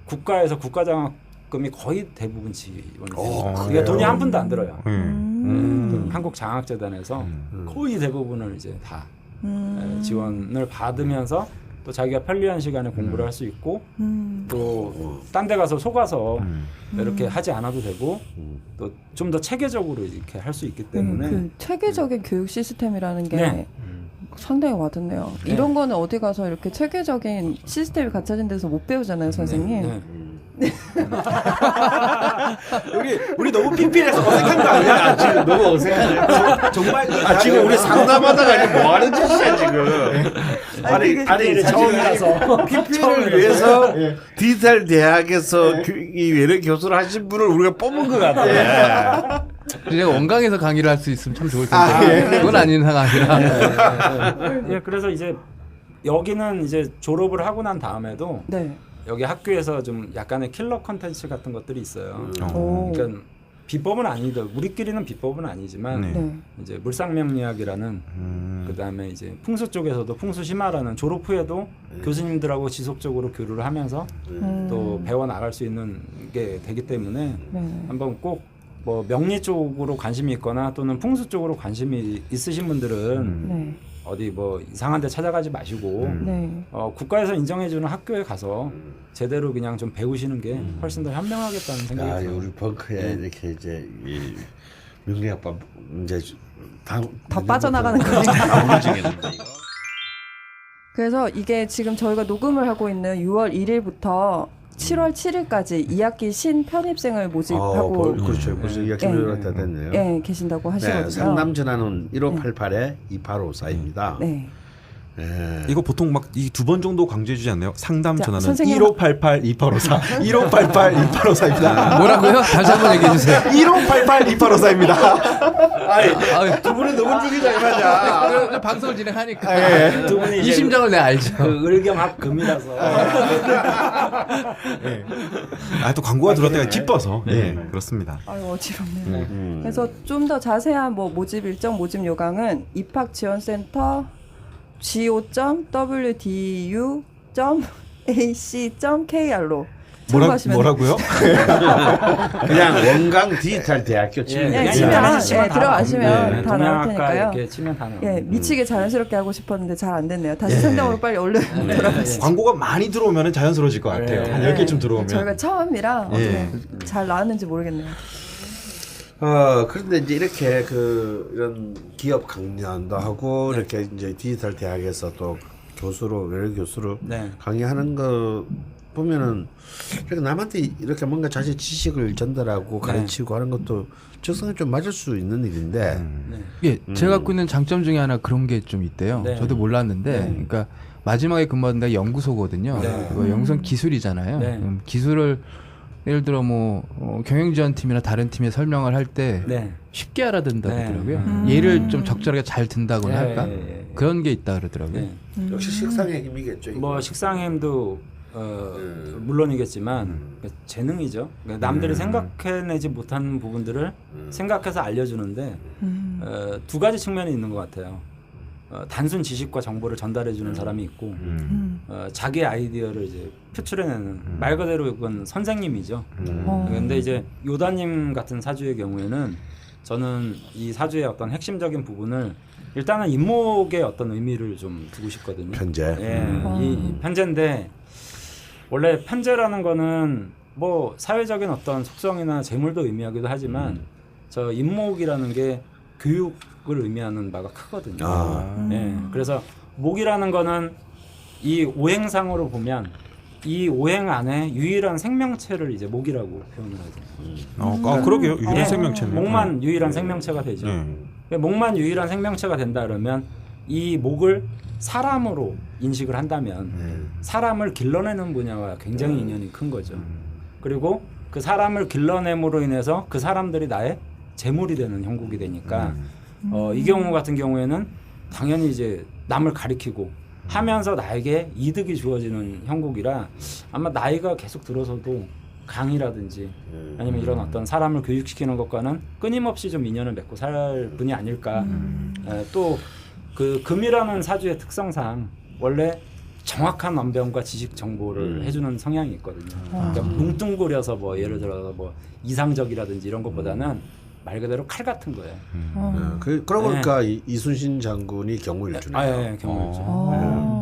Speaker 3: 국가에서 국가장학금이 거의 대부분 지원돼요. 그러니까 돈이 한 푼도 안 들어요. 한국장학재단에서 거의 대부분을 이제 다 지원을 받으면서 또 자기가 편리한 시간에 공부를 할 수 있고 또 딴 데 가서 속아서 이렇게 하지 않아도 되고 또 좀 더 체계적으로 이렇게 할 수 있기 때문에
Speaker 4: 그 체계적인 교육 시스템이라는 게
Speaker 3: 네.
Speaker 4: 상당히 와닿네요.
Speaker 3: 네.
Speaker 4: 이런 거는 어디 가서 이렇게 체계적인 시스템이 갖춰진 데서 못 배우잖아요, 선생님.
Speaker 2: 우리 너무 삘삘해서 어색한 거 아니야?
Speaker 1: 지금 너무 어색하네.
Speaker 2: 정말
Speaker 1: 지금 우리 상담하다가 뭐 하는 짓이야 지금? 아니
Speaker 3: 처음이라서
Speaker 1: PPL을 위해서 디지털 대학에서 이 외래 교수를 하신 분을 우리가 뽑은 것 같아.
Speaker 5: 제가 원강에서 강의를 할 수 있으면 참 좋을 텐데 그건 아닌 상황이라.
Speaker 3: 예, 그래서 이제 여기는 이제 졸업을 하고 난 다음에도
Speaker 4: 네.
Speaker 3: 여기 학교에서 좀 약간의 킬러 컨텐츠 같은 것들이 있어요.
Speaker 4: 오.
Speaker 3: 그러니까 비법은 아니더 우리끼리는 비법은 아니지만
Speaker 4: 네.
Speaker 3: 이제 물상명리학이라는 그다음에 이제 풍수 쪽에서도 풍수심화라는 졸업 후에도 교수님들하고 지속적으로 교류를 하면서 또 배워 나갈 수 있는 게 되기 때문에 한번 꼭 뭐 명리 쪽으로 관심이 있거나 또는 풍수 쪽으로 관심이 있으신 분들은
Speaker 4: 네.
Speaker 3: 어디 뭐 이상한 데 찾아가지 마시고
Speaker 4: 네.
Speaker 3: 국가에서 인정해주는 학교에 가서 제대로 그냥 좀 배우시는 게 훨씬 더 현명하겠다는 생각이
Speaker 1: 야,
Speaker 3: 들어요.
Speaker 1: 우리 벙커에 이렇게 이제 이 명리학과 이제
Speaker 4: 더 빠져나가는 거니까. 그래서 이게 지금 저희가 녹음을 하고 있는 6월 1일부터 7월 7일까지 2학기 신편입생을 모집하고
Speaker 1: 그렇죠. 벌써 2학기 다 됐네요.
Speaker 4: 예, 계신다고 하시거든요.
Speaker 1: 네, 상담 전화는 1588-2854입니다.
Speaker 4: 네.
Speaker 1: 네.
Speaker 2: 이거 보통 막 이 두 번 정도 강조해주지 않나요? 상담
Speaker 4: 자,
Speaker 2: 전화는
Speaker 4: 선생님
Speaker 2: 1588-2854 1588-2854입니다.
Speaker 5: 뭐라고요? 다시 한번 얘기해 주세요.
Speaker 2: 1588-2854입니다.
Speaker 1: 두 분이 너무 죽이자 이 말이야.
Speaker 5: 방송을 진행하니까
Speaker 3: 두 분이
Speaker 5: 이
Speaker 3: 이제
Speaker 5: 심정을 내가 알죠.
Speaker 3: 그 을경합금이라서
Speaker 2: 또 광고가 들어왔다가 기뻐서 그렇습니다.
Speaker 4: 아유 어지럽네요. 그래서 좀 더 자세한 뭐 모집 일정, 모집 요강은 입학지원센터 go.wdu.ac.kr로 참고하시면
Speaker 2: 뭐라고요?
Speaker 1: 그냥 원강 디지털 대학교 치면
Speaker 4: 네,
Speaker 3: 그냥
Speaker 4: 치면
Speaker 3: 인터넷에 치면 다
Speaker 4: 들어가시면 다 나올
Speaker 3: 동양학과
Speaker 4: 테니까요.
Speaker 3: 이렇게 치면 다 나와요.
Speaker 4: 예, 미치게 자연스럽게 하고 싶었는데 잘 안 됐네요. 다시 상담으로 빨리 올려드리겠습니다.
Speaker 2: 광고가 많이 들어오면 자연스러워질 것 같아요. 한 10개쯤 들어오면.
Speaker 4: 저희가 처음이라 어떻게 잘 나왔는지 모르겠네요.
Speaker 1: 그런데 이제 이렇게 이런 기업 강연도 하고 이렇게 이제 디지털 대학에서 또 교수로 외래 교수로 강의하는 거 보면은 이렇게 남한테 이렇게 뭔가 자신 지식을 전달하고 가르치고 하는 것도 적성에 좀 맞을 수 있는 일인데.
Speaker 5: 예, 제가 갖고 있는 장점 중에 하나 그런 게 좀 있대요.
Speaker 3: 네.
Speaker 5: 저도 몰랐는데, 그러니까 마지막에 근무하는 데가 연구소거든요. 연구소는 기술이잖아요. 기술을 예를 들어 경영지원팀이나 다른 팀에 설명을 할 때 쉽게 알아듣는다 그러더라고요. 예를 좀 적절하게 잘 든다고나 할까? 그런 게 있다 그러더라고요.
Speaker 1: 역시 식상의 힘이겠죠.
Speaker 3: 뭐 식상햄도 물론이겠지만 재능이죠. 그러니까 남들이 생각해내지 못하는 부분들을 생각해서 알려주는데 두 가지 측면이 있는 것 같아요. 단순 지식과 정보를 전달해주는 사람이 있고 자기 아이디어를 이제 표출해내는 말 그대로 그건 선생님이죠. 그런데 이제 요다님 같은 사주의 경우에는 저는 이 사주의 어떤 핵심적인 부분을 일단은 인목의 어떤 의미를 좀 두고 싶거든요.
Speaker 1: 편제.
Speaker 3: 이 편제인데 원래 편제라는 거는 뭐 사회적인 어떤 속성이나 재물도 의미하기도 하지만 저 임목이라는 게 교육을 의미하는 바가 크거든요. 예, 그래서 목이라는 거는 이 오행상으로 보면 이 오행 안에 유일한 생명체를 이제 목이라고 표현을 하죠.
Speaker 2: 그러게요. 유일한 생명체는.
Speaker 3: 목만 유일한 생명체가 되죠. 목만 유일한 생명체가 된다 그러면 이 목을 사람으로 인식을 한다면 사람을 길러내는 분야와 굉장히 인연이 큰 거죠. 그리고 그 사람을 길러냄으로 인해서 그 사람들이 나의 재물이 되는 형국이 되니까 이 경우 같은 경우에는 당연히 이제 남을 가리키고 하면서 나에게 이득이 주어지는 형국이라 아마 나이가 계속 들어서도 강의라든지 아니면 이런 어떤 사람을 교육시키는 것과는 끊임없이 좀 인연을 맺고 살 분이 아닐까. 또 그 금이라는 사주의 특성상 원래 정확한 언변과 지식 정보를 해주는 성향이 있거든요. 그러니까 뭉뚱그려서 뭐 예를 들어서 뭐 이상적이라든지 이런 것보다는 말 그대로 칼 같은 거예요.
Speaker 1: 그러고 보니까 이순신 장군이 경우일주네요.
Speaker 3: 예, 경우일주.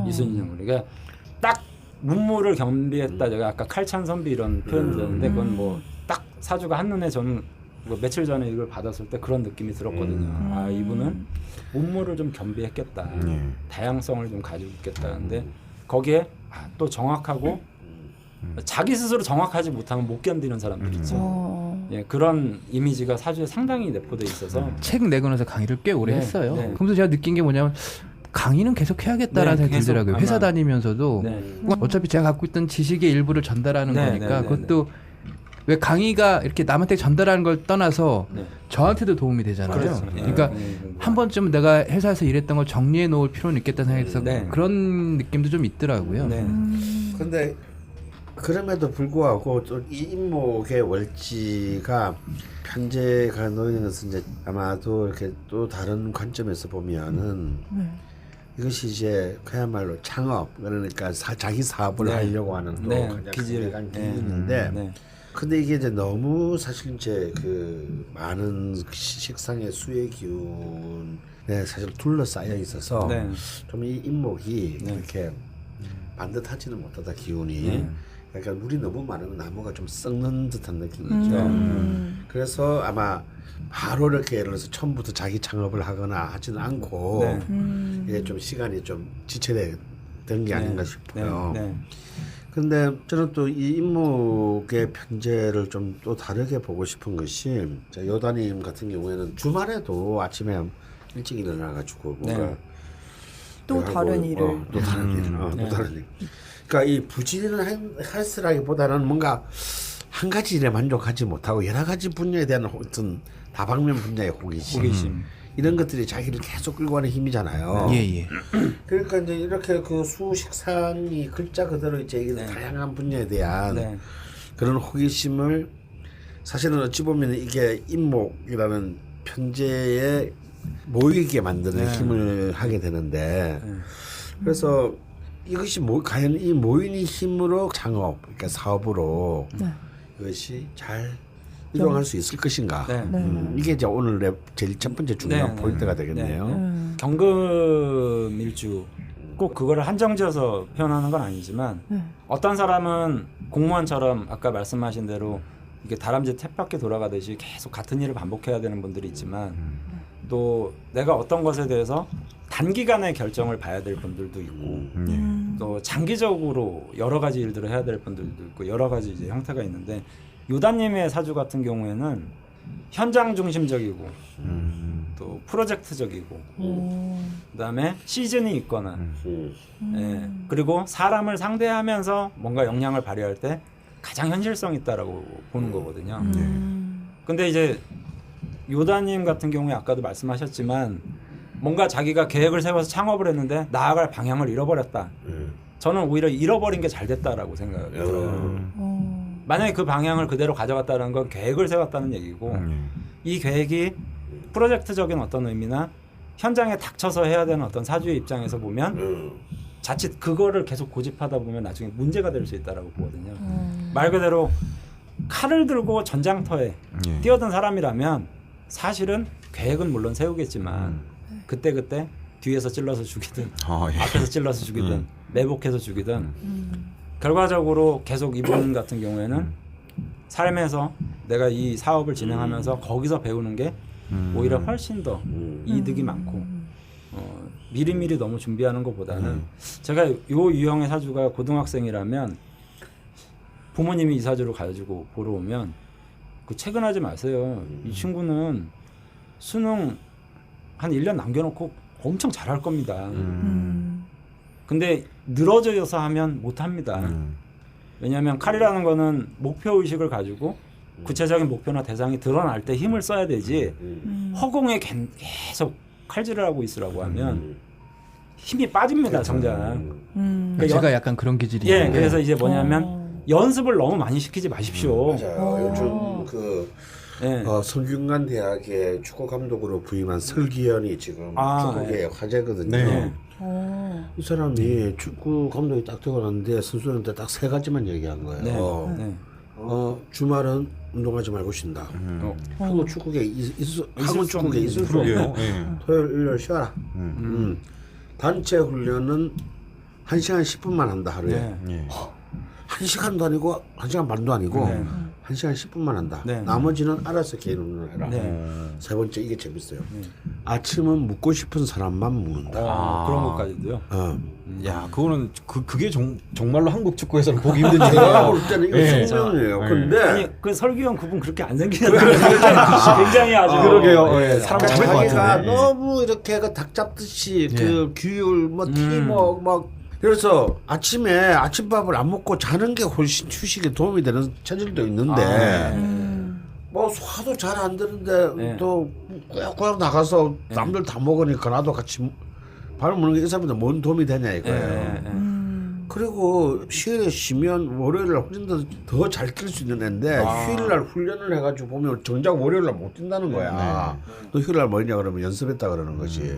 Speaker 3: 이순신 장군. 그러니까 딱 문무를 겸비했다. 제가 아까 칼찬 선비 이런 표현을 들었는데 그건 뭐 딱 사주가 한눈에 저는 뭐 며칠 전에 이걸 받았을 때 그런 느낌이 들었거든요. 아, 이분은 문무를 좀 겸비했겠다. 다양성을 좀 가지고 있겠다는데 거기에 또 정확하고 자기 스스로 정확하지 못하면 못 견디는 사람들 있죠. 예, 그런 이미지가 사주에 상당히 내포돼 있어서
Speaker 5: 책 내고 나서 강의를 꽤 오래 했어요.
Speaker 3: 네.
Speaker 5: 그러면서 제가 느낀 게 뭐냐면 강의는 계속 해야겠다라는 생각이 들더라고요. 회사 다니면서도 어차피 제가 갖고 있던 지식의 일부를 전달하는 거니까 그것도 왜 강의가 이렇게 남한테 전달하는 걸 떠나서 저한테도 도움이 되잖아요.
Speaker 3: 그렇죠.
Speaker 5: 그러니까 한 번쯤 내가 회사에서 일했던 걸 정리해 놓을 필요는 있겠다는 생각이 들어서 그런 느낌도 좀 있더라고요.
Speaker 1: 근데 그럼에도 불구하고 또 이 임목의 월지가 편제가 놓이는 것은 이제 아마도 이렇게 또 다른 관점에서 보면은 이것이 이제 그야말로 창업 그러니까 자기 사업을 하려고 하는 또 가장 강력한 기운인데 근데 이게 이제 너무 사실 이제 그 많은 식상의 수의 기운에 사실 둘러싸여 있어서 좀 이 임목이 이렇게 반듯하지는 못하다 기운이 그러니까 물이 너무 많으면 나무가 좀 썩는 듯한 느낌이죠. 그래서 아마 바로 이렇게 예를 들어서 처음부터 자기 창업을 하거나 하지는 않고 이게 좀 시간이 좀 지체된 게 아닌가 싶어요. 근데 저는 또 이 임목의 편제를 좀 또 다르게 보고 싶은 것이 여다님 같은 경우에는 주말에도 아침에 일찍 일어나가지고 뭔가
Speaker 4: 또 다른 일을
Speaker 1: 또 다른 일, 또 다른 일. 그러니까 이 부지런한 헬스라기보다는 뭔가 한 가지 일에 만족하지 못하고 여러 가지 분야에 대한 어떤 다방면 분야의 호기심. 이런 것들이 자기를 계속 끌고 가는 힘이잖아요. 그러니까 이제 이렇게 그 수식상이 글자 그대로 이제 다양한 분야에 대한 그런 호기심을 사실은 어찌 보면 이게 임목이라는 편제에 모이게 만드는 힘을 하게 되는데 그래서 이것이 과연 이 모인 힘으로 창업, 그러니까 사업으로 이것이 잘 이동할 수 있을 것인가. 이게 이제 오늘의 제일 첫 번째 중요한 포인트가 되겠네요.
Speaker 3: 경금일주 꼭 그거를 한정지어서 표현하는 건 아니지만 어떤 사람은 공무원처럼 아까 말씀하신 대로 이게 다람쥐 탭바퀴 돌아가듯이 계속 같은 일을 반복해야 되는 분들이 있지만 또 내가 어떤 것에 대해서 단기간에 결정을 봐야 될 분들도 있고 또 장기적으로 여러 가지 일들을 해야 될 분들도 있고 여러 가지 이제 형태가 있는데 요다님의 사주 같은 경우에는 현장 중심적이고 또 프로젝트적이고 그다음에 시즌이 있거나 그리고 사람을 상대하면서 뭔가 역량을 발휘할 때 가장 현실성 있다라고 보는 거거든요. 근데 이제 요다님 같은 경우에 아까도 말씀하셨지만 뭔가 자기가 계획을 세워서 창업을 했는데 나아갈 방향을 잃어버렸다. 저는 오히려 잃어버린 게 잘 됐다라고 생각이 들어요. 만약에 그 방향을 그대로 가져갔다는 건 계획을 세웠다는 얘기고 이 계획이 프로젝트적인 어떤 의미나 현장에 닥쳐서 해야 되는 어떤 사주의 입장에서 보면 자칫 그거를 계속 고집하다 보면 나중에 문제가 될 수 있다라고 보거든요. 말 그대로 칼을 들고 전장터에 뛰어든 사람이라면 사실은 계획은 물론 세우겠지만 그때그때 뒤에서 찔러서 죽이든 앞에서 찔러서 죽이든 매복해서 죽이든 결과적으로 계속 이분 같은 경우에는 삶에서 내가 이 사업을 진행하면서 거기서 배우는 게 오히려 훨씬 더 이득이 많고 미리미리 너무 준비하는 것보다는 제가 요 유형의 사주가 고등학생이라면 부모님이 이 사주를 가지고 보러 오면 그 퇴근하지 마세요. 이 친구는 수능 한 1년 남겨놓고 엄청 잘할 겁니다. 근데 늘어져서 하면 못합니다. 왜냐하면 칼이라는 거는 목표의식을 가지고 구체적인 목표나 대상이 드러날 때 힘을 써야 되지 허공에 계속 칼질을 하고 있으라고 하면 힘이 빠집니다. 정작.
Speaker 5: 제가 약간 그런 기질이
Speaker 3: 예,
Speaker 5: 있는데
Speaker 3: 그래서 이제 뭐냐면 연습을 너무 많이 시키지 마십시오.
Speaker 1: 맞아요. 요즘 그
Speaker 3: 예.
Speaker 1: 성균관 대학의 축구 감독으로 부임한 설기현이 지금 축구계의 화제거든요.
Speaker 2: 네.
Speaker 1: 이 사람이 축구 감독이 딱 되고 났는데 선수들한테 딱 3가지만 얘기한 거예요.
Speaker 3: 네.
Speaker 1: 주말은 운동하지 말고 쉰다. 프로 축구계 학원 축구계 있을 수 없고 토요일 일요일 쉬어라. 단체 훈련은 1시간 10분만 한다 하루에.
Speaker 3: 네.
Speaker 1: 1시간도 아니고 1시간 반도 아니고 1시간 10분만 한다.
Speaker 3: 네.
Speaker 1: 나머지는 알아서 개인 운동을 해라. 세 번째 이게 재밌어요. 아침은 묻고 싶은 사람만 묻는다.
Speaker 3: 그런 것까지도요.
Speaker 2: 야, 그거는 그게 정말로 한국 축구에서는 보기 힘든
Speaker 1: 제가
Speaker 2: 일이에요.
Speaker 1: 볼 때는 이거 소명이에요. 근데
Speaker 3: 아니 그 설기현 그분 그렇게 안 생기는 굉장히 아주
Speaker 2: 그러게요. 사람 잡을 것
Speaker 1: 자기가
Speaker 2: 같은데.
Speaker 1: 너무 이렇게 그 닭 잡듯이 그 규율 팀워크 막 그래서 아침에 아침밥을 안 먹고 자는 게 훨씬 휴식에 도움이 되는 체질도 있는데 뭐 소화도 잘 안 되는데 또 꾸역꾸역 나가서 남들 다 먹으니까 나도 같이 밥을 먹는 게 이 사람한테 뭔 도움이 되냐 이거예요. 그리고 휴일에 쉬면 월요일날 훨씬 더 잘 뛸 수 있는 애인데 휴일날 훈련을 해가지고 보면 정작 월요일날 못 뛴다는 거야. 너 휴일날 뭐냐 그러면 연습했다 그러는 거지.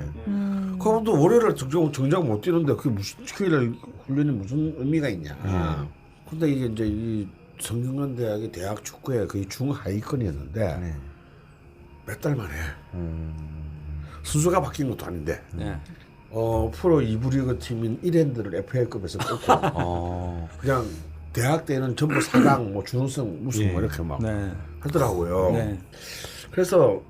Speaker 1: 그럼 또 월요일날 정작 못 뛰는데 그게 무슨 휴일날 훈련이 무슨 의미가 있냐. 근데 이게 이제 이 성균관 대학이 대학 축구의 거의 중하위권이었는데 몇 달 만에 순서가 바뀐 것도 아닌데 프로 2부 리그 팀인 이랜드를 FA급에서 꺾고 그냥 대학 때는 전부 4강 뭐 준우승 우승 뭐 이렇게 막 하더라고요. 그래서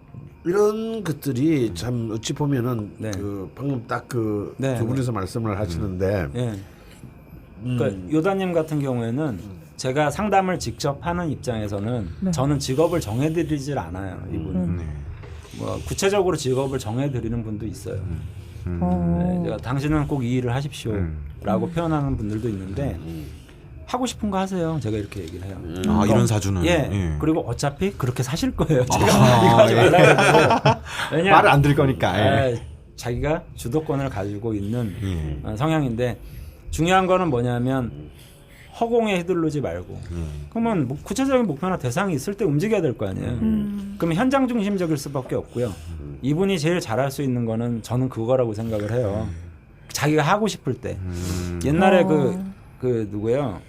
Speaker 1: 이런 것들이 참 어찌 보면은 그 방금 딱 그 두 분이서 말씀을 하시는데
Speaker 3: 그러니까 요다님 같은 경우에는 제가 상담을 직접 하는 입장에서는 저는 직업을 정해드리질 않아요. 이분은 뭐 구체적으로 직업을 정해드리는 분도 있어요. 제가 당신은 꼭 이 일을 하십시오라고 표현하는 분들도 있는데 하고 싶은 거 하세요. 제가 이렇게 얘기를 해요.
Speaker 2: 이런 사주는
Speaker 3: 그리고 어차피 그렇게 사실 거예요. 제가 이거 하지 말라고 왜냐
Speaker 2: 말을 안 들을 거니까.
Speaker 3: 자기가 주도권을 가지고 있는 성향인데 중요한 거는 뭐냐면 허공에 휘둘르지 말고 그러면 뭐 구체적인 목표나 대상이 있을 때 움직여야 될 거 아니에요. 그러면 현장 중심적일 수밖에 없고요. 이분이 제일 잘할 수 있는 거는 저는 그거라고 생각을 해요. 자기가 하고 싶을 때. 옛날에 그 누구예요?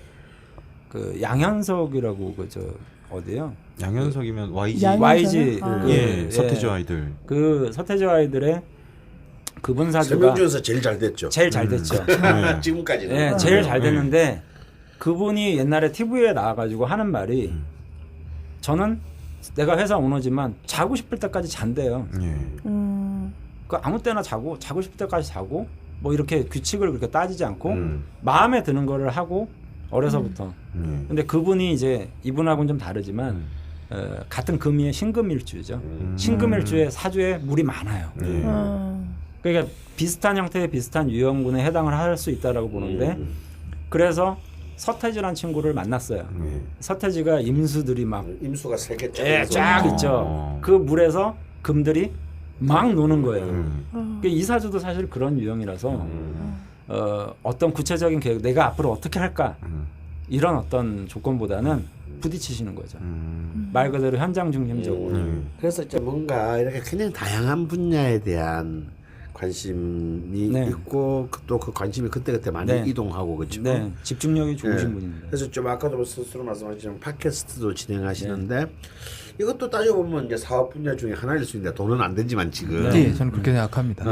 Speaker 3: 그 양현석이라고 그 저 어디요?
Speaker 2: 양현석이면
Speaker 3: YG
Speaker 2: 서태지 아이들.
Speaker 3: 그 서태지 아이들의 그분
Speaker 1: 세 명
Speaker 3: 사주가
Speaker 1: 중에서 제일 잘 됐죠.
Speaker 3: 제일 잘 됐죠.
Speaker 1: 지금까지는.
Speaker 3: 제일 잘 됐는데 그분이 옛날에 TV에 나와가지고 하는 말이 저는 내가 회사 오너지만 자고 싶을 때까지 잔대요. 그 아무 때나 자고 싶을 때까지 자고 뭐 이렇게 규칙을 그렇게 따지지 않고 마음에 드는 거를 하고 어려서부터. 근데 그분이 이제 이분하고는 좀 다르지만 같은 금이의 신금일주죠. 신금일주에 사주에 물이 많아요. 그러니까 비슷한 형태의 비슷한 유형군에 해당을 할 수 있다라고 보는데 그래서 서태지란 친구를 만났어요. 서태지가 임수들이 막
Speaker 1: 임수가 3개
Speaker 3: 쫙 있죠. 그 물에서 금들이 막 노는 거예요. 이 사주도 사실 그런 유형이라서 어떤 구체적인 계획, 내가 앞으로 어떻게 할까 이런 어떤 조건보다는 부딪히시는 거죠. 말 그대로 현장 중심적으로.
Speaker 1: 그래서 이제 뭔가 이렇게 그냥 다양한 분야에 대한 관심이 있고 또 그 관심이 그때그때 많이 이동하고 그렇죠.
Speaker 3: 집중력이 좋으신 분입니다.
Speaker 1: 그래서 좀 아까도 스스로 말씀하신 팟캐스트도 진행하시는데 이것도 따져보면 이제 사업 분야 중에 하나일 수 있는데 돈은 안 되지만 지금.
Speaker 5: 저는 그렇게 생각합니다.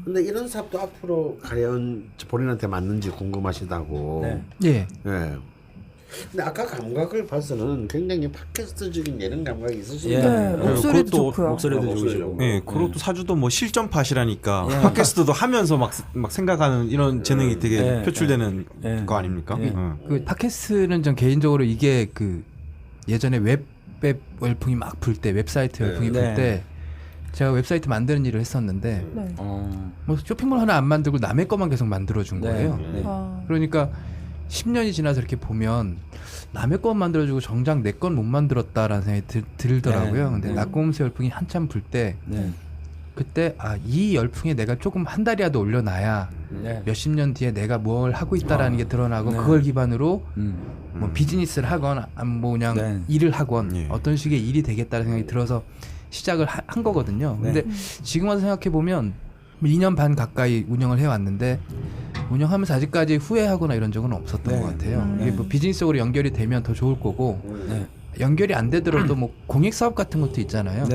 Speaker 1: 근데 이런 사업도 앞으로 과연 본인한테 맞는지 궁금하시다고. 근데 아까 감각을 봐서는 굉장히 팟캐스트적인 예능 감각이 있으시네요.
Speaker 4: 네, 목소리도 좋고요.
Speaker 3: 목소리도
Speaker 1: 목소리
Speaker 3: 좋으시고.
Speaker 1: 좋고.
Speaker 2: 네, 그것도 사주도 뭐 실전 팟이라니까 팟캐스트도 하면서 막 생각하는 이런 재능이 되게 표출되는 거 아닙니까?
Speaker 5: 그 팟캐스트는 전 개인적으로 이게 그 예전에 웹 열풍이 막 불 때, 웹사이트 열풍이 불 때 제가 웹사이트 만드는 일을 했었는데 뭐 쇼핑몰 하나 안 만들고 남의 것만 계속 만들어준 거예요. 그러니까 10년이 지나서 이렇게 보면 남의 것 만들어주고 정작 내 건 못 만들었다라는 생각이 들더라고요. 근데 낙곰새 열풍이 한참 불 때 그때 이 열풍에 내가 조금 한 달이라도 올려놔야 몇십 년 뒤에 내가 뭘 하고 있다라는 게 드러나고 그걸 기반으로 뭐 비즈니스를 하건 뭐 그냥 일을 하건 어떤 식의 일이 되겠다는 생각이 들어서 시작을 한 거거든요. 근데 지금 와서 생각해 보면 2년 반 가까이 운영을 해왔는데 운영하면서 아직까지 후회하거나 이런 적은 없었던 것 같아요. 이게 뭐 비즈니스적으로 연결이 되면 더 좋을 거고 연결이 안 되더라도 뭐 공익 사업 같은 것도 있잖아요.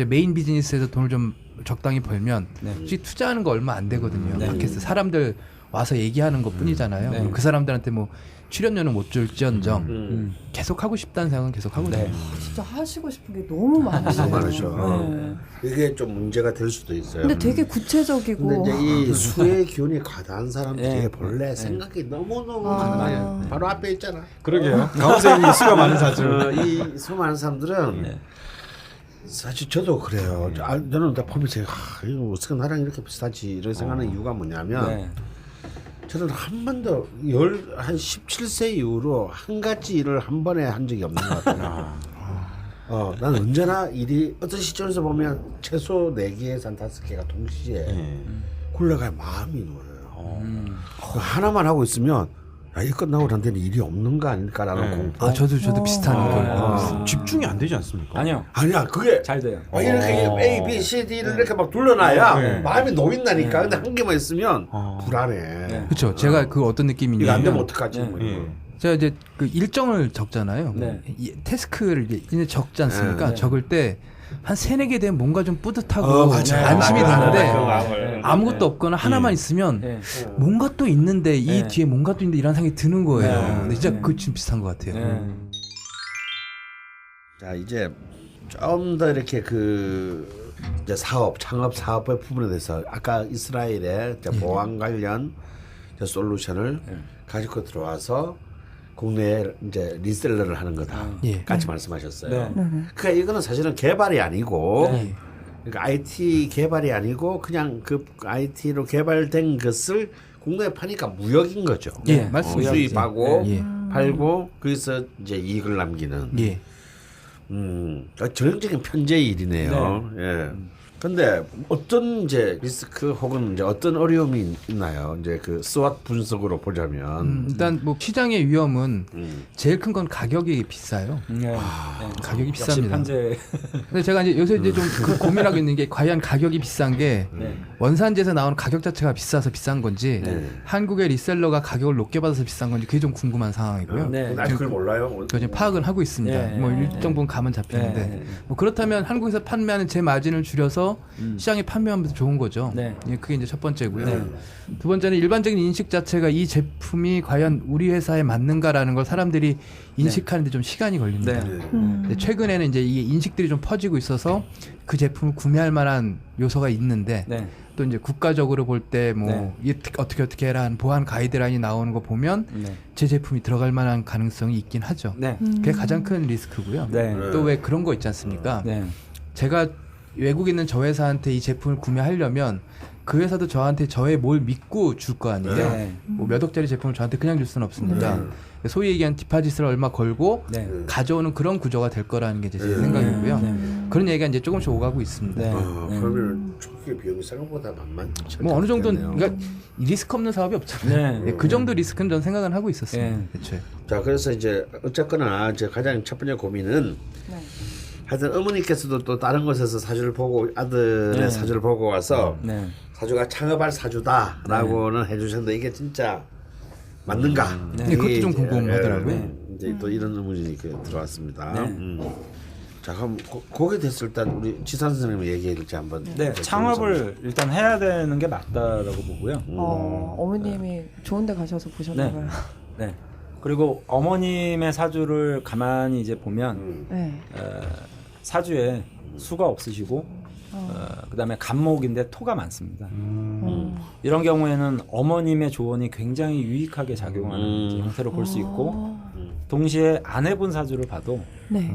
Speaker 5: 메인 비즈니스에서 돈을 좀 적당히 벌면 솔직히 투자하는 거 얼마 안 되거든요. 팟캐스트 사람들 와서 얘기하는 것 뿐이잖아요. 그 사람들한테 뭐 출연료는 못 줄지언정 계속 하고 싶다는 생각은 계속 하고 있어요.
Speaker 4: 진짜 하시고 싶은 게 너무 많으시네요.
Speaker 1: 너무 많으셔. 이게 좀 문제가 될 수도 있어요.
Speaker 4: 근데 되게 구체적이고.
Speaker 1: 근데 이제 이 수의 기운이 과다한 사람들이 본래 생각이 너무너무 많아요. 바로 앞에 있잖아.
Speaker 2: 그러게요. 강원생님 수가 많은 사주.
Speaker 1: 이 수많은 사람들은 사실 저도 그래요. 저는 다 보면서 이거 어떻게 나랑 이렇게 비슷하지 이렇게 생각하는 이유가 뭐냐면 저는 한 번도 한 17세 이후로 한 가지 일을 한 번에 한 적이 없는 것 같아요. 난 언제나 일이 어떤 시점에서 보면 최소 4개에서 한 5개가 동시에 굴러갈 마음이 놓여요. 하나만 하고 있으면 일 끝나고 난 데는 일이 없는 거 아닐까라는 공포.
Speaker 5: 저도 비슷한 거.
Speaker 2: 집중이 안 되지 않습니까?
Speaker 1: 아니야 그게
Speaker 3: 잘 돼요.
Speaker 1: 이렇게 A, B, C, D를 이렇게 막 둘러놔야 마음이 놓인다니까. 근데 한 개만 있으면 불안해.
Speaker 5: 그렇죠. 제가 그 어떤
Speaker 1: 이거 안 되면
Speaker 5: 느낌이냐면
Speaker 1: 어떡하지? 뭐 이거.
Speaker 5: 제가 이제 그 일정을 적잖아요. 이 태스크를 이제 적지 않습니까? 적을 때 한 3-4개 되면 뭔가 좀 뿌듯하고 안심이 되는데 아무것도 없거나 하나만 있으면 뭔가 또 있는데 이 뒤에 뭔가 또 있는데 이런 생각이 드는 거예요. 근데 진짜 그거 좀 비슷한 것 같아요.
Speaker 1: 자 이제 좀 더 이렇게 그 이제 창업 사업의 부분에 대해서 아까 이스라엘의 보안 관련 솔루션을 가지고 들어와서 국내에 이제 리셀러를 하는 거다. 같이 말씀하셨어요. 그러니까 이거는 사실은 개발이 아니고, 그러니까 IT 개발이 아니고 그냥 그 IT로 개발된 것을 국내에 파니까 무역인 거죠.
Speaker 5: 맞습니다.
Speaker 1: 수입하고 팔고 거기서 이제 이익을 남기는. 전형적인 편제의 일이네요. 근데 어떤 이제 리스크 혹은 이제 어떤 어려움이 있나요? 이제 그 스왓 분석으로 보자면
Speaker 5: 일단 뭐 시장의 위험은 제일 큰 건 가격이 비싸요. 가격이 비쌉니다. 근데 제가 이제 요새 이제 좀 고민하고 있는 게 과연 가격이 비싼 게 원산지에서 나오는 가격 자체가 비싸서 비싼 건지 한국의 리셀러가 가격을 높게 받아서 비싼 건지 그게 좀 궁금한 상황이고요.
Speaker 1: 아직 그걸 몰라요.
Speaker 5: 저 지금 파악은 하고 있습니다. 뭐 일정 부분 감은 잡히는데 뭐 그렇다면 한국에서 판매하는 제 마진을 줄여서 시장에 판매하면서 좋은 거죠. 그게 이제 첫 번째고요. 두 번째는 일반적인 인식 자체가 이 제품이 과연 우리 회사에 맞는가라는 걸 사람들이 인식하는데 좀 시간이 걸립니다. 근데 최근에는 이제 이게 인식들이 좀 퍼지고 있어서 그 제품을 구매할 만한 요소가 있는데 또 이제 국가적으로 볼 때 뭐 어떻게 해라 하는 보안 가이드라인이 나오는 거 보면 제 제품이 들어갈 만한 가능성이 있긴 하죠. 그게 가장 큰 리스크고요. 또 왜 그런 거 있지 않습니까? 제가 외국에 있는 저 회사한테 이 제품을 구매하려면 그 회사도 저한테 저의 뭘 믿고 줄 거 아니에요. 뭐 몇 억짜리 제품을 저한테 그냥 줄 수는 없습니다. 소위 얘기한 디파짓을 얼마 걸고 가져오는 그런 구조가 될 거라는 게 제 생각이고요. 그런 얘기가 이제 조금씩 오가고 있습니다.
Speaker 1: 그러면 초기 비용이 생각보다 만만치
Speaker 5: 뭐 어느 정도는 그러니까 리스크 없는 사업이 없잖아요. 그 정도 리스크는 전 생각은 하고 있었습니다. 그렇죠.
Speaker 1: 자 그래서 이제 어쨌거나 이제 가장 첫 번째 고민은 하여튼 어머니께서도 또 다른 곳에서 사주를 보고 아들의 사주를 보고 와서 사주가 창업할 사주다라고는 해주셨는데 이게 진짜 맞는가?
Speaker 5: 그것도 좀 궁금하더라고요.
Speaker 1: 이제 또 이런 의문이 들어왔습니다. 자 그럼 거기에 대해서 일단 우리 지산 선생님 얘기해줄지 한번.
Speaker 3: 창업을 일단 해야 되는 게 맞다라고 보고요.
Speaker 4: 어머님이 좋은데 가셔서 보셨나봐요.
Speaker 3: 그리고 어머님의 사주를 가만히 이제 보면 사주에 수가 없으시고 그다음에 간목인데 토가 많습니다. 이런 경우에는 어머님의 조언이 굉장히 유익하게 작용하는 형태로 볼 수 있고 동시에 아내분 사주를 봐도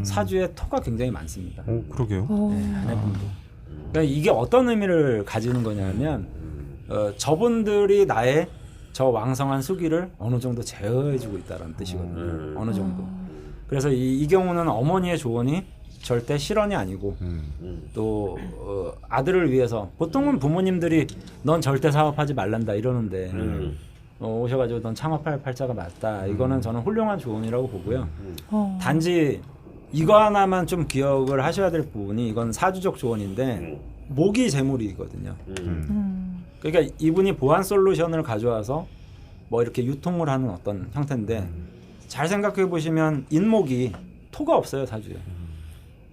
Speaker 3: 사주에 토가 굉장히 많습니다.
Speaker 2: 그러게요.
Speaker 3: 네, 아내분도. 그러니까 이게 어떤 의미를 가지는 거냐면 저분들이 나의 저 왕성한 수기를 어느 정도 제어해주고 있다는 뜻이거든요. 어느 정도. 그래서 이 경우는 어머니의 조언이 절대 실언이 아니고 또 아들을 위해서 보통은 부모님들이 넌 절대 사업하지 말란다 이러는데 오셔가지고 넌 창업할 팔자가 맞다. 이거는 저는 훌륭한 조언이라고 보고요. 단지 이거 하나만 좀 기억을 하셔야 될 부분이 이건 사주적 조언인데 목이 재물이거든요. 그러니까 이분이 보안 솔루션을 가져와서 뭐 이렇게 유통을 하는 어떤 형태인데 잘 생각해 보시면 인목이 토가 없어요 사주에.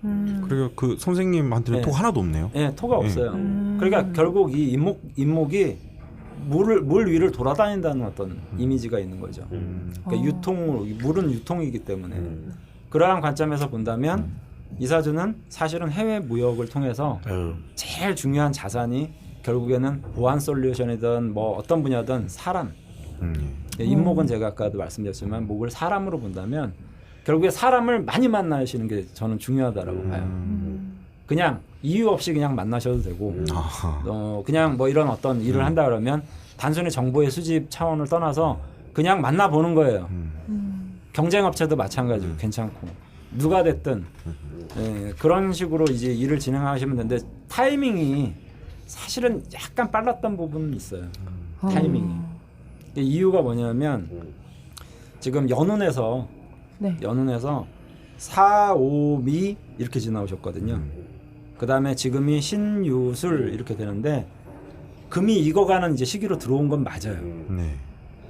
Speaker 2: 그리고 그 선생님한테는 토 하나도 없네요.
Speaker 3: 네, 토가 없어요. 그러니까 결국 이 인목이 물 위를 돌아다닌다는 어떤 이미지가 있는 거죠. 그러니까 물은 유통이기 때문에 그러한 관점에서 본다면 이 사주는 사실은 해외 무역을 통해서 제일 중요한 자산이 결국에는 보안 솔루션이든 뭐 어떤 분야든 사람. 인목은 제가 아까도 말씀드렸지만 목을 사람으로 본다면 결국에 사람을 많이 만나시는 게 저는 중요하다라고 봐요. 그냥 이유 없이 그냥 만나셔도 되고 그냥 뭐 이런 어떤 일을 한다 그러면 단순히 정보의 수집 차원을 떠나서 그냥 만나보는 거예요. 경쟁업체도 마찬가지고 괜찮고 누가 됐든 그런 식으로 이제 일을 진행하시면 되는데 타이밍이 사실은 약간 빨랐던 부분은 있어요. 타이밍이. 이유가 뭐냐면 지금 연운에서 4, 5, 미 이렇게 지나오셨거든요. 그 다음에 지금이 신유술 이렇게 되는데 금이 익어가는 이제 시기로 들어온 건 맞아요.
Speaker 2: 네.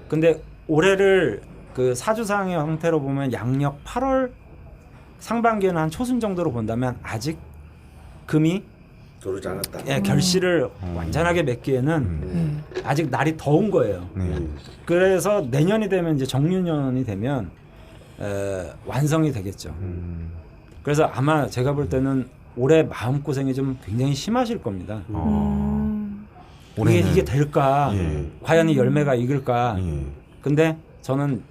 Speaker 3: 근데 올해를 그 사주상의 형태로 보면 양력 8월 상반기에는 한 초순 정도로 본다면 아직 금이
Speaker 1: 들어오지 않았다.
Speaker 3: 예, 결실을 완전하게 맺기에는 아직 날이 더운 거예요. 그래서 내년이 되면 이제 정유년이 되면 완성이 되겠죠. 그래서 아마 제가 볼 때는 올해 마음고생이 좀 굉장히 심하실 겁니다. 이게 될까? 과연 이 열매가 익을까? 근데 저는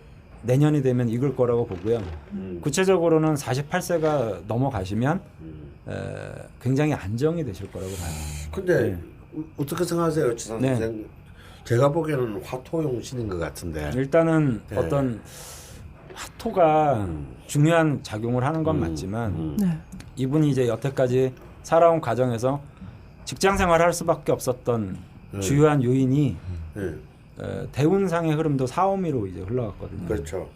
Speaker 3: 내년이 되면 익을 거라고 보고요. 구체적으로는 48세가 넘어가시면 굉장히 안정이 되실 거라고 봐요.
Speaker 1: 근데 어떻게 생각하세요, 지상 선생? 제가 보기에는 화토용 신인 것 같은데.
Speaker 3: 일단은 어떤 화토가 중요한 작용을 하는 건 맞지만 이분이 이제 여태까지 살아온 과정에서 직장 생활을 할 수밖에 없었던 주요한 요인이 대운상의 흐름도 사오미로 이제 흘러갔거든요.
Speaker 1: 그렇죠.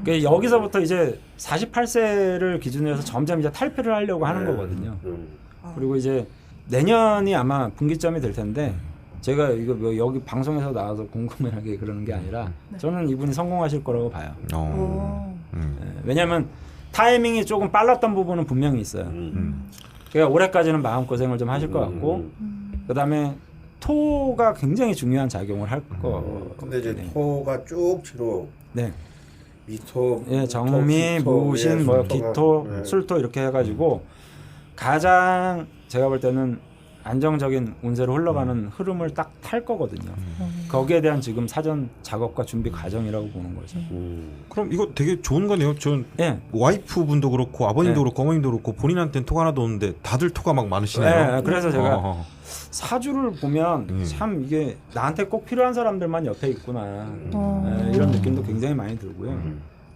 Speaker 3: 그러니까 여기서부터 이제 48세를 기준으로 해서 점점 이제 탈피를 하려고 하는 거거든요. 그리고 이제 내년이 아마 분기점이 될 텐데 제가 이거 뭐 여기 방송에서 나와서 궁금해하게 그러는 게 아니라 저는 이분이 성공하실 거라고 봐요. 왜냐하면 타이밍이 조금 빨랐던 부분은 분명히 있어요. 그러니까 올해까지는 마음고생을 좀 하실 것 같고 그 다음에 토가 굉장히 중요한 작용을 할 거.
Speaker 1: 근데 이제 토가 쭉 치로 미토,
Speaker 3: 정미, 무신, 뭐 기토, 술토 이렇게 해가지고 가장 제가 볼 때는 안정적인 운세로 흘러가는 흐름을 딱 탈 거거든요. 거기에 대한 지금 사전 작업과 준비 과정이라고 보는 거죠.
Speaker 2: 그럼 이거 되게 좋은 거네요. 전 와이프분도 그렇고 아버님도 그렇고 어머님도 그렇고 본인한테는 토가 하나도 없는데 다들 토가 막 많으시네요.
Speaker 3: 그래서 제가 사주를 보면 참 이게 나한테 꼭 필요한 사람들만 옆에 있구나 이런 느낌도 굉장히 많이 들고요.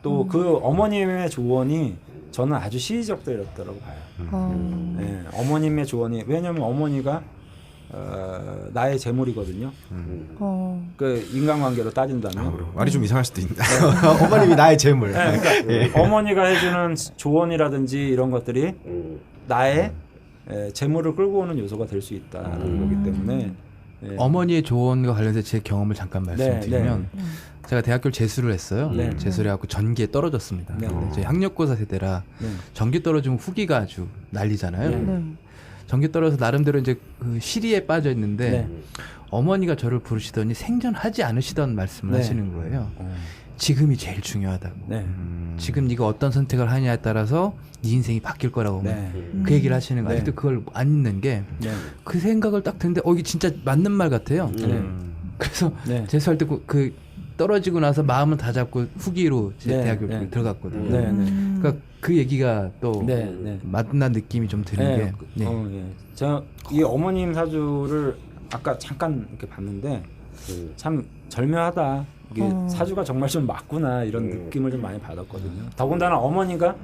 Speaker 3: 또 그 어머님의 조언이 저는 아주 시의적이었다고 봐요. 어머님의 조언이 왜냐하면 어머니가 나의 재물이거든요. 그 인간관계로 따진다면
Speaker 2: 말이 좀 이상할 수도 있다. 어머님이 나의 재물.
Speaker 3: 그러니까 어머니가 해주는 조언이라든지 이런 것들이 나의 재물을 끌고 오는 요소가 될 수 있다는 거기 때문에
Speaker 5: 어머니의 조언과 관련해서 제 경험을 잠깐 말씀드리면 제가 대학교를 재수를 했어요. 재수를 해갖고 전기에 떨어졌습니다. 제 학력고사 세대라 전기 떨어지면 후기가 아주 난리잖아요. 전기 떨어져서 나름대로 이제 그 시리에 빠져 있는데 어머니가 저를 부르시더니 생전하지 않으시던 말씀을 하시는 거예요. 지금이 제일 중요하다고.
Speaker 3: 네.
Speaker 5: 지금 네가 어떤 선택을 하냐에 따라서 네 인생이 바뀔 거라고
Speaker 3: 네.
Speaker 5: 그 얘기를 하시는 거
Speaker 3: 네.
Speaker 5: 아직도 그걸 안 잊는 게 그
Speaker 3: 네.
Speaker 5: 생각을 딱 듣는데 이게 진짜 맞는 말 같아요. 그래서
Speaker 3: 네.
Speaker 5: 재수할 때 그 떨어지고 나서 마음은 다 잡고 후기로 제
Speaker 3: 네.
Speaker 5: 대학교
Speaker 3: 네.
Speaker 5: 들어갔거든요.
Speaker 3: 네. 네.
Speaker 5: 그러니까 그 얘기가 또
Speaker 3: 네. 네.
Speaker 5: 맞는 느낌이 좀 드는
Speaker 3: 네.
Speaker 5: 게 네.
Speaker 3: 예. 제가 이 어머님 사주를 아까 잠깐 이렇게 봤는데 참 절묘하다. 이게 사주가 정말 좀 맞구나 이런 느낌을 좀 많이 받았거든요. 더군다나 어머니가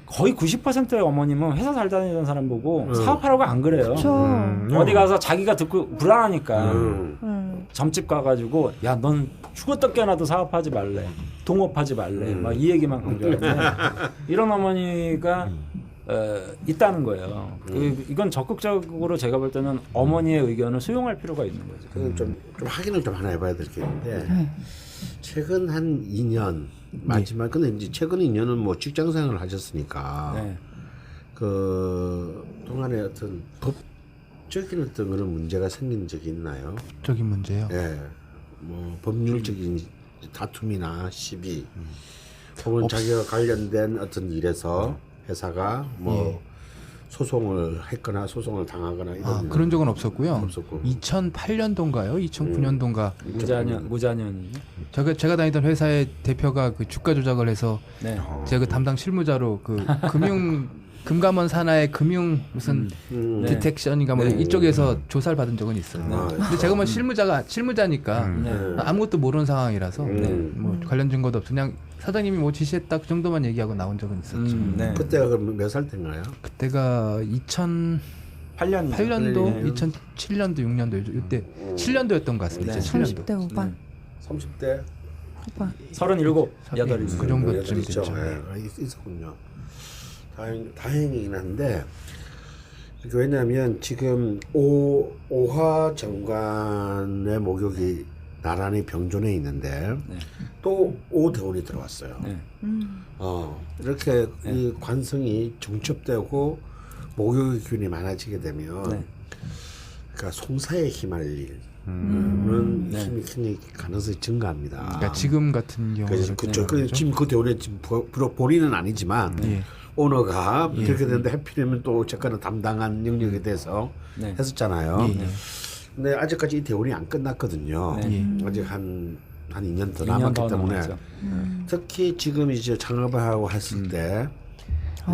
Speaker 3: 거의 90%의 어머님은 회사 잘 다니던 사람 보고 사업하라고 안 그래요. 어디 가서 자기가 듣고 불안하니까 점집 가가지고 야 넌 죽었다 깨어나도 사업하지 말래, 동업하지 말래, 막 이 얘기만 강조하는데 이런 어머니가 있다는 거예요. 이건 적극적으로 제가 볼 때는 어머니의 의견을 수용할 필요가 있는 거죠.
Speaker 1: 좀 확인을 좀 하나 해봐야 될 게 있는데 최근 한 2년 마지막 근데 이제 최근 2년은 뭐 직장생활을 하셨으니까
Speaker 3: 네.
Speaker 1: 그 동안에 어떤 법적인 어떤 그런 문제가 생긴 적이 있나요?
Speaker 5: 적인 문제요.
Speaker 1: 예, 뭐 법률적인 다툼이나 시비 혹은 자기가 관련된 어떤 일에서 회사가 뭐 소송을 했거나 소송을 당하거나 이런
Speaker 5: 그런 적은 없었고요.
Speaker 1: 없었고.
Speaker 5: 2008년도인가요? 2009년도인가?
Speaker 3: 무자년이요?
Speaker 5: 제가 다니던 회사의 대표가 그 주가 조작을 해서
Speaker 3: 네.
Speaker 5: 제가 그 담당 실무자로 그 금감원 산하의 금융 무슨 디텍션인가 뭐 이쪽에서 조사를 받은 적은 있어요. 근데 제가 뭐 실무자니까 아무것도 모르는 상황이라서 뭐 관련 증거도 없어 그냥 사장님이 뭐 지시했다 그 정도만 얘기하고 나온 적은 있었죠.
Speaker 3: 네.
Speaker 1: 그때가 그럼 몇 살 때인가요?
Speaker 5: 그때가 2008년도, 2007년도, 6년도 이때 7년도였던 것 같습니다.
Speaker 3: 네.
Speaker 5: 7년도.
Speaker 4: 30대 후반.
Speaker 1: 30대
Speaker 3: 37, 8이
Speaker 5: 그 정도쯤
Speaker 1: 있죠.
Speaker 5: 됐죠.
Speaker 1: 있었군요. 다행이긴 한데 왜냐하면 지금 오화 정관의 목욕이 나란히 병존해 있는데 또 오대운이 들어왔어요.
Speaker 3: 네.
Speaker 1: 이렇게 이 관성이 정첩되고 목욕의 균이 많아지게 되면 그러니까 송사에 휘말릴 힘이 가능성이 증가합니다.
Speaker 5: 그러니까 지금 같은 경우는
Speaker 1: 그렇죠. 지금 그 대운에 지금 본인은 아니지만 오너가 그렇게 되는데 해피되면 또 어쨌거나 담당한 영역에 대해서 했었잖아요. 근데 아직까지 이 대운이 안 끝났거든요. 아직 한 2년 더 남았기 때문에 특히 지금 이제 창업을 하고 했을 때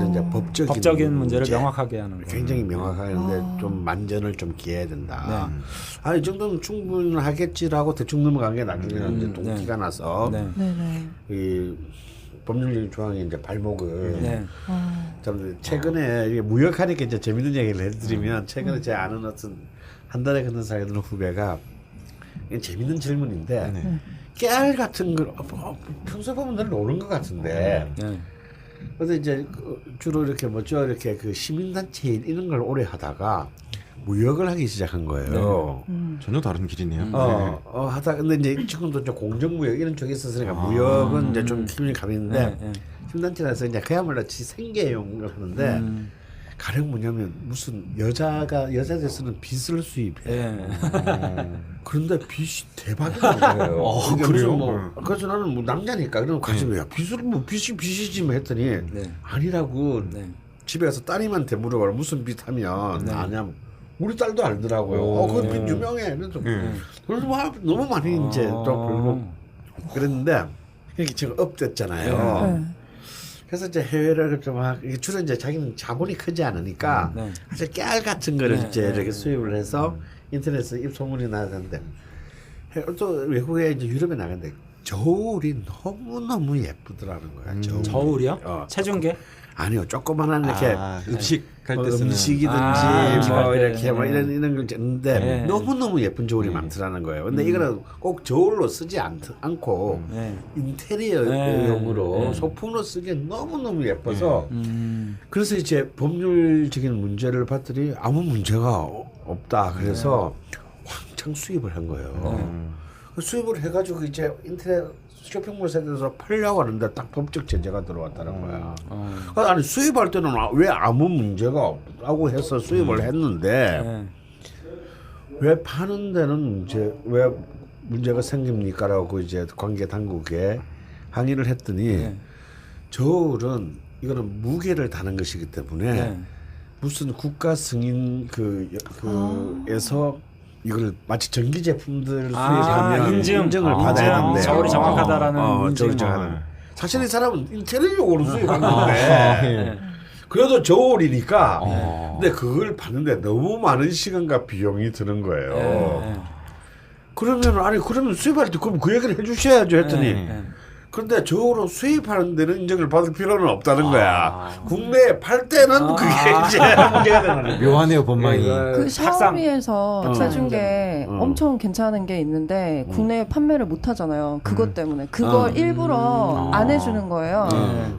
Speaker 1: 이제 법적인
Speaker 3: 문제를 명확하게 하는 거.
Speaker 1: 굉장히 명확하게 좀 만전을 좀 기해야 된다. 이 정도는 충분하겠지라고 대충 넘어간 게 나중에는 이제 동기가 나서 이 법률적인 조항이 이제 발목을 좀 최근에 이게 무역하니까 이제 재밌는 얘기를 해드리면 최근에 제 아는 어떤 한 달에 걷는 사이에 는 후배가 이게 재밌는 질문인데 깨알 같은 걸 평소에 보면 늘 노는 것 같은데 그래서 이제 주로 이렇게 뭐죠 이렇게 그 시민단체 이런 걸 오래 하다가 무역을 하기 시작한 거예요.
Speaker 2: 전혀 다른 길이네요.
Speaker 1: 하다 근데 이제 지금도 좀 공정무역 이런 쪽에 있었으니까 무역은 이제 좀 힘이 가는데 시민단체라서 이제 그야말로 지 생계용을 하는데 가령 뭐냐면 무슨 여자들 쓰는 빚을 수입해. 그런데 빚이 대박이 나는 거예요. 그래요? 그래서 나는 뭐 남자니까 그럼 가지고 야 빚을 뭐 빚이지 뭐 했더니 아니라고 집에 가서 따님한테 물어봐라 무슨 빚 하면 아냐 우리 딸도 알더라고요. 그 빚 유명해. 그래서 너무 많이 이제 또 별로 그랬는데 이렇게 지금 업됐잖아요. 그래서 이제 해외를 좀 주로 이제 자기는 자본이 크지 않으니까 아주 깨알 같은 거를 이제 이렇게 수입을 해서 인터넷에 입소문이 나는데 또 외국에 이제 유럽에 나갔는데 저울이 너무 예쁘더라는 거야.
Speaker 3: 저울이요? 체중계?
Speaker 1: 아니요, 조그만한 이렇게
Speaker 2: 음식 할 때 쓰는
Speaker 1: 음식이든지 뭐 이렇게 뭐 이런 걸 찍는데 너무 예쁜 저울이 많더라는 거예요. 근데 이거는 꼭 저울로 쓰지 않고 인테리어용으로 소품으로 쓰기에 너무 예뻐서 그래서 이제 법률적인 문제를 봤더니 아무 문제가 없다. 그래서 왕창 수입을 한 거예요. 수입을 해가지고 이제 인터넷 쇼핑몰 세대에서 팔려고 하는데 딱 법적 제재가 들어왔다는 거야. 아니 수입할 때는 왜 아무 문제가 없다고 해서 수입을 했는데 왜 파는 데는 이제 왜 문제가 생깁니까라고 이제 관계 당국에 항의를 했더니 저울은 이거는 무게를 다는 것이기 때문에 무슨 국가 승인 그에서 이걸 마치 전기 제품들 수입하면 인증을 받아야 하는데
Speaker 3: 저울이 정확하다라는
Speaker 1: 인증을 사실 이 사람은 인테리어용으로 수입한 건데 그래도 저울이니까 근데 그걸 받는데 너무 많은 시간과 비용이 드는 거예요. 그러면 수입할 때 그럼 그 얘기를 해주셔야죠 했더니 그런데 저울은 수입하는 데는 인증을 받을 필요는 없다는 거야. 국내에 팔 때는 그게 이제 문제가 되는 거야.
Speaker 2: 묘하네요, 법망이.
Speaker 4: 그 샤오미에서 해준 게 엄청 괜찮은 게 있는데 국내에 판매를 못 하잖아요. 그것 때문에 그걸 일부러 안 해주는 거예요.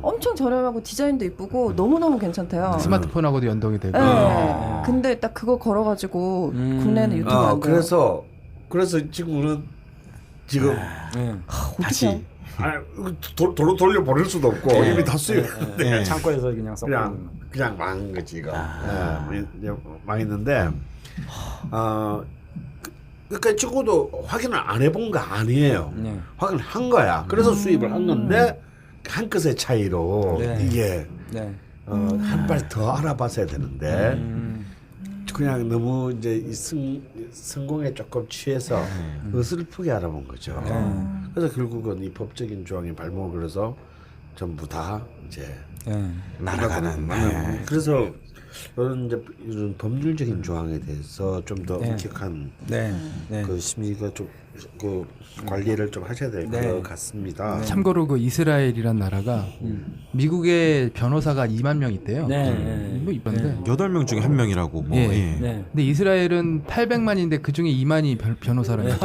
Speaker 4: 엄청 저렴하고 디자인도 이쁘고 너무너무 괜찮대요.
Speaker 5: 스마트폰하고도 연동이 되고.
Speaker 4: 네. 근데 딱 그거 걸어가지고 국내는 유튜브 안 돼요.
Speaker 1: 그래서 이 친구는 지금
Speaker 2: 다시
Speaker 1: 도로 돌려 보낼 수도 없고 이미 다 수입했는데
Speaker 3: 창고에서 그냥
Speaker 1: 그냥 망한 거지 이거. 망했는데 그러니까 친구도 확인을 안 해본 거 아니에요. 확인을 한 거야. 그래서 수입을 한 건데 한 끗의 차이로 이게 한 발 더 알아봤어야 되는데 그냥 너무 이제 이 성공에 조금 취해서 어설프게 알아본 거죠. 그래서 결국은 이 법적인 조항에 발목을 해서 전부 다 이제
Speaker 2: 날아가는.
Speaker 1: 그래서 이런 법률적인 조항에 대해서 좀 더 엄격한 그 심의가 좀 그 관리를 좀 하셔야 될 것 같습니다.
Speaker 5: 참고로 그 이스라엘이란 나라가 미국의 변호사가 2만 명 있대요. 뭐 이쁜데
Speaker 2: 8명 중에 1명이라고 뭐.
Speaker 5: 근데 이스라엘은 800만인데 그 중에 2만이 변호사라요.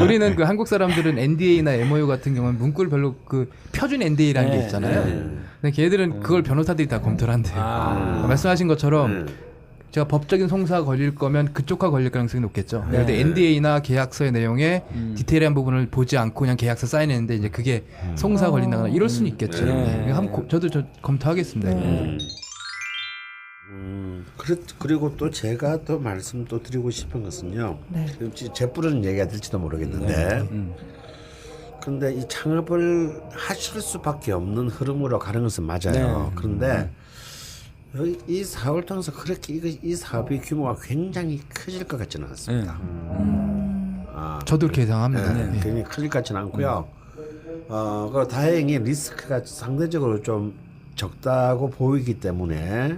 Speaker 5: 우리는 그 한국 사람들은 NDA나 MOU 같은 경우는 문구를 별로 그 표준 NDA라는 게 있잖아요. 근데 걔들은 그걸 변호사들이 다 검토를 한대요. 말씀하신 것처럼 제가 법적인 송사가 걸릴 거면 그쪽과 걸릴 가능성이 높겠죠. 그런데 NDA나 계약서의 내용에 디테일한 부분을 보지 않고 그냥 계약서 사인했는데 이제 그게 송사 걸린다거나 이럴 수는 있겠죠. 저도 검토하겠습니다.
Speaker 1: 그리고 또 제가 또 말씀 또 드리고 싶은 것은요. 제 뿔은 얘기가 될지도 모르겠는데 그런데 이 창업을 하실 수밖에 없는 흐름으로 가는 것은 맞아요. 그런데 이 사업을 통해서 그렇게 이 사업의 규모가 굉장히 커질 것 같지는 않습니다.
Speaker 5: 저도 그렇게 예상합니다.
Speaker 1: 굉장히 커질 것 같지는 않고요. 그 다행히 리스크가 상대적으로 좀 적다고 보이기 때문에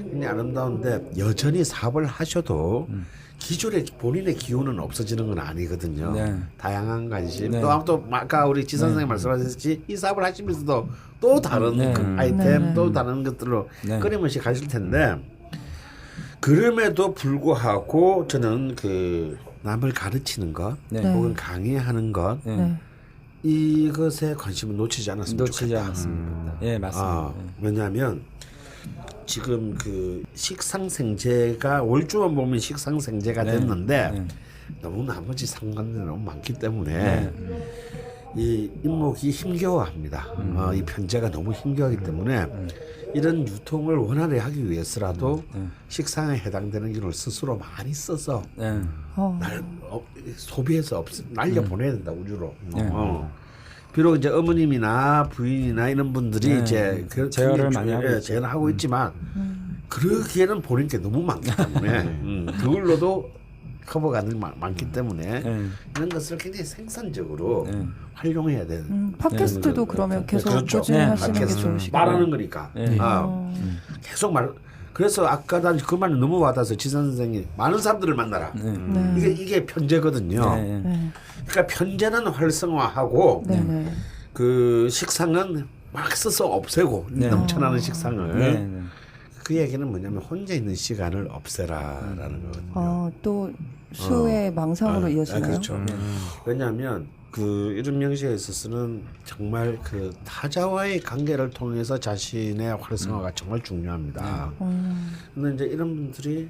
Speaker 1: 굉장히 아름다운데 여전히 사업을 하셔도 기존의 본인의 기운은 없어지는 건 아니거든요. 다양한 관심. 또 아까 우리 지 선생님 말씀하셨듯이 이 사업을 하시면서도 또 다른 그 아이템, 또 다른 것들로 끊임없이 가실 텐데 그럼에도 불구하고 저는 그 남을 가르치는 것, 혹은 강의하는 것 이것에 관심을 놓치지 않았으면 좋겠다.
Speaker 3: 예, 맞습니다.
Speaker 1: 왜냐하면 지금 그 식상생재가 올주만 보면 식상생재가 됐는데 너무 나머지 상관들이 너무 많기 때문에 이 인목이 힘겨워합니다. 이 편제가 너무 힘겨워하기 때문에 이런 유통을 원활히 하기 위해서라도 식상에 해당되는 기를 스스로 많이 써서 소비해서 날려 보내야 된다 우주로. 비록 이제 어머님이나 부인이나 이런 분들이 이제
Speaker 3: 제어를 많이 하고
Speaker 1: 제어를 하고 있지만 그러기에는 보낼 게 너무 많기 때문에 그걸로도 커버가 늘 많기 때문에 이런 것을 굉장히 생산적으로 활용해야 되는.
Speaker 4: 팟캐스트도 그러면 계속 꾸준히 하시는 게 좋으시겠네요.
Speaker 1: 말하는 거니까. 계속 그래서 아까 난 그 말이 너무 와닿아서 지선 선생님 많은 사람들을 만나라. 이게 편제거든요. 그러니까 편제는 활성화하고 그 식상은 막 써서 없애고 넘쳐나는 식상을. 그 얘기는 뭐냐면 혼자 있는 시간을 없애라라는 거거든요.
Speaker 4: 또 수의 망상으로 이어지나요?
Speaker 1: 그렇죠. 왜냐하면 그 이런 명시에 있어서는 정말 그 타자와의 관계를 통해서 자신의 활성화가 정말 중요합니다. 근데 이제 이런 분들이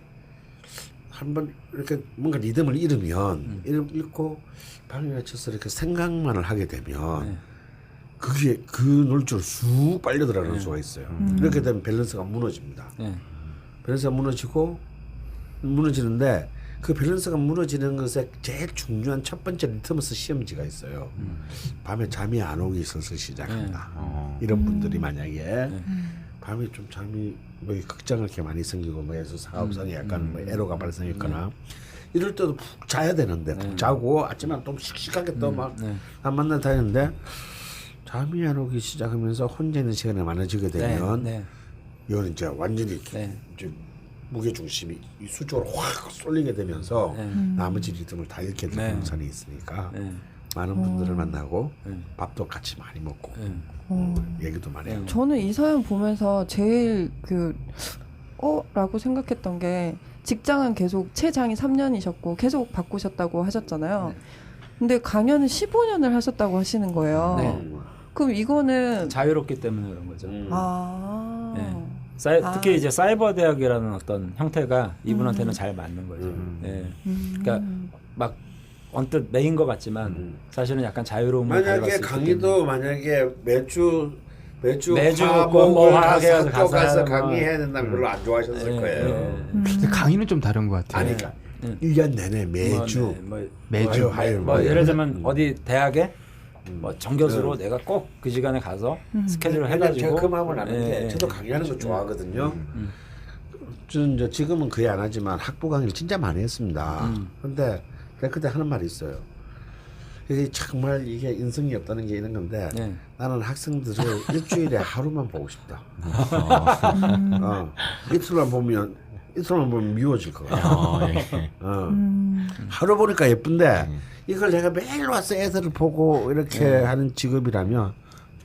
Speaker 1: 한번 이렇게 뭔가 리듬을 잃으면 잃고 방해가 쳐서 이렇게 생각만을 하게 되면 그게 그 놀이처럼 쑥 빨려 들어가는 수가 있어요. 이렇게 되면 밸런스가 무너집니다. 밸런스가 무너지고 무너지는데 그 밸런스가 무너지는 것에 제일 중요한 첫 번째 리트머스 시험지가 있어요. 밤에 잠이 안 오기 있어서 시작한다. 이런 분들이 만약에 밤에 좀 잠이 뭐 극장을 이렇게 많이 생기고 뭐 해서 사업상에 약간 뭐 애로가 발생했거나 이럴 때도 푹 자야 되는데 푹 자고 아침에 또 씩씩하게 또 막 안 만나 다니는데 잠이 안 오기 시작하면서 혼자 있는 시간이 많아지게 되면 이거는 이제 완전히 이제 무게 중심이 이 수적으로 확 쏠리게 되면서 나머지 리듬을 다 잃게 되는 현상이 있으니까 많은 분들을 만나고 밥도 같이 많이 먹고 얘기도 많이 해요.
Speaker 4: 저는 이 사연 보면서 제일 라고 생각했던 게 직장은 계속 최장이 3년이셨고 계속 바꾸셨다고 하셨잖아요. 근데 강연은 15년을 하셨다고 하시는 거예요. 그럼 이거는
Speaker 3: 자유롭기 때문에 그런 거죠.
Speaker 4: 아.
Speaker 3: 특히 이제 사이버 대학이라는 어떤 형태가 이분한테는 잘 맞는 거죠. 그러니까 막 언뜻 메인 것 같지만 사실은 약간 자유로움을
Speaker 1: 만약에 강의도 만약에 매주
Speaker 3: 뭐
Speaker 1: 학교 가서 강의해야 된다면 별로 안 좋아하셨을 거예요.
Speaker 5: 근데 강의는 좀 다른 것 같아요.
Speaker 1: 아니 그러니까 1년 내내 매주
Speaker 5: 매주
Speaker 1: 화요일
Speaker 3: 뭐 예를 들면 어디 대학에 뭐 정교수로 내가 꼭 그 시간에 가서 스케줄을 해가지고
Speaker 1: 제가 그 마음을 아는데 저도 강의하는 거 좋아하거든요. 저는 이제 지금은 거의 안 하지만 학부 강의를 진짜 많이 했습니다. 근데 내가 그때 하는 말이 있어요. 이게 정말 이게 인성이 없다는 게 이런 건데 나는 학생들을 일주일에 하루만 보고 싶다. 이틀만 보면 미워질 것 같아. 하루 보니까 예쁜데 이걸 내가 매일 와서 애들을 보고 이렇게 하는 직업이라면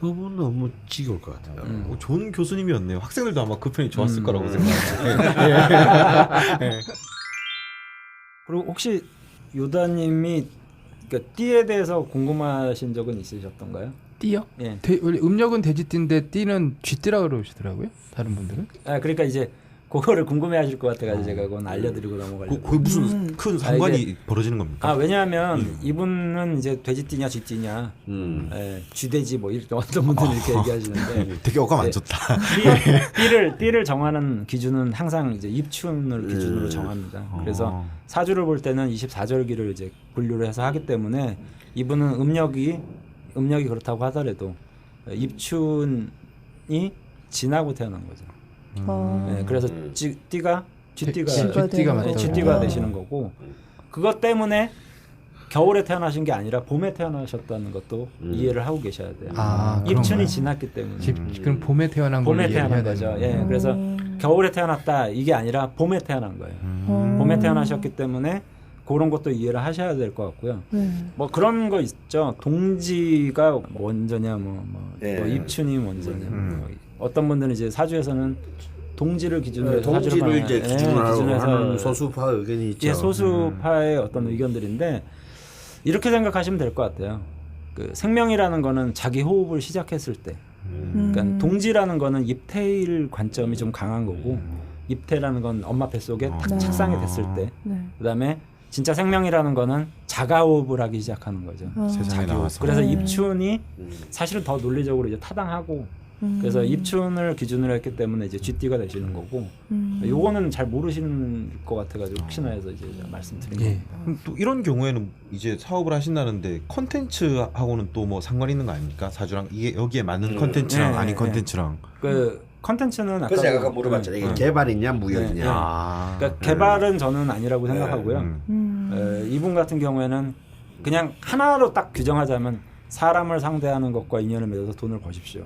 Speaker 1: 너무 지겨울 것 같아요.
Speaker 2: 좋은 교수님이었네요. 학생들도 아마 그 편이 좋았을 거라고 생각해요.
Speaker 3: 그리고 혹시 요다님이 그러니까 띠에 대해서 궁금하신 적은 있으셨던가요?
Speaker 5: 띠요?
Speaker 3: 예.
Speaker 5: 원래 음력은 돼지띠인데 띠는 쥐띠라고 그러시더라고요. 다른 분들은.
Speaker 3: 그러니까 이제 그거를 궁금해하실 것 같아가지고 제가 그건 알려드리고 넘어가려고.
Speaker 2: 그게 무슨 큰 상관이 벌어지는 겁니까?
Speaker 3: 왜냐하면 이분은 이제 돼지띠냐 쥐띠냐, 쥐돼지 뭐 어떤 분들은 이렇게 얘기하시는데
Speaker 2: 되게 어감 안 좋다.
Speaker 3: 띠를 정하는 기준은 항상 이제 입춘을 기준으로 정합니다. 그래서 사주를 볼 때는 24절기를 이제 분류를 해서 하기 때문에 이분은 음력이 그렇다고 하더라도 입춘이 지나고 태어난 거죠. 그래서 쥐띠가 되시는 거고 그것 때문에 겨울에 태어나신 게 아니라 봄에 태어나셨다는 것도 이해를 하고 계셔야 돼요. 입춘이 지났기 때문에.
Speaker 5: 그럼 봄에 태어난
Speaker 3: 거죠. 그래서 겨울에 태어났다 이게 아니라 봄에 태어난 거예요. 봄에 태어나셨기 때문에 그런 것도 이해를 하셔야 될 것 같고요. 뭐 그런 거 있죠. 동지가 먼저냐, 뭐 입춘이 먼저냐. 어떤 분들은 이제 사주에서는 동지를 기준으로 해서
Speaker 1: 동지를 이제 기준으로 하는 소수파 의견이 있죠.
Speaker 3: 소수파의 어떤 의견들인데 이렇게 생각하시면 될 것 같아요. 그 생명이라는 거는 자기 호흡을 시작했을 때, 그러니까 동지라는 거는 입태일 관점이 좀 강한 거고, 입태라는 건 엄마 뱃속에 딱 착상이 됐을 때, 그다음에 진짜 생명이라는 거는 자가 호흡을 하기 시작하는 거죠.
Speaker 2: 세상에 나와서.
Speaker 3: 그래서 입춘이 사실은 더 논리적으로 이제 타당하고. 그래서 입춘을 기준으로 했기 때문에 이제 쥐띠가 되시는 거고, 요거는 잘 모르시는 것 같아가지고 혹시나 해서 이제 말씀드린 겁니다.
Speaker 2: 그럼 또 이런 경우에는 이제 사업을 하신다는데 컨텐츠하고는 또 뭐 상관 있는 거 아닙니까? 사주랑 이게 여기에 맞는 컨텐츠랑 아닌 컨텐츠랑.
Speaker 3: 그 컨텐츠는
Speaker 1: 그래서 제가 아까 물어봤잖아요. 이게 개발이냐 무역이냐.
Speaker 3: 그러니까 개발은 저는 아니라고 생각하고요. 이분 같은 경우에는 그냥 하나로 딱 규정하자면. 사람을 상대하는 것과 인연을 맺어서 돈을 버십시오.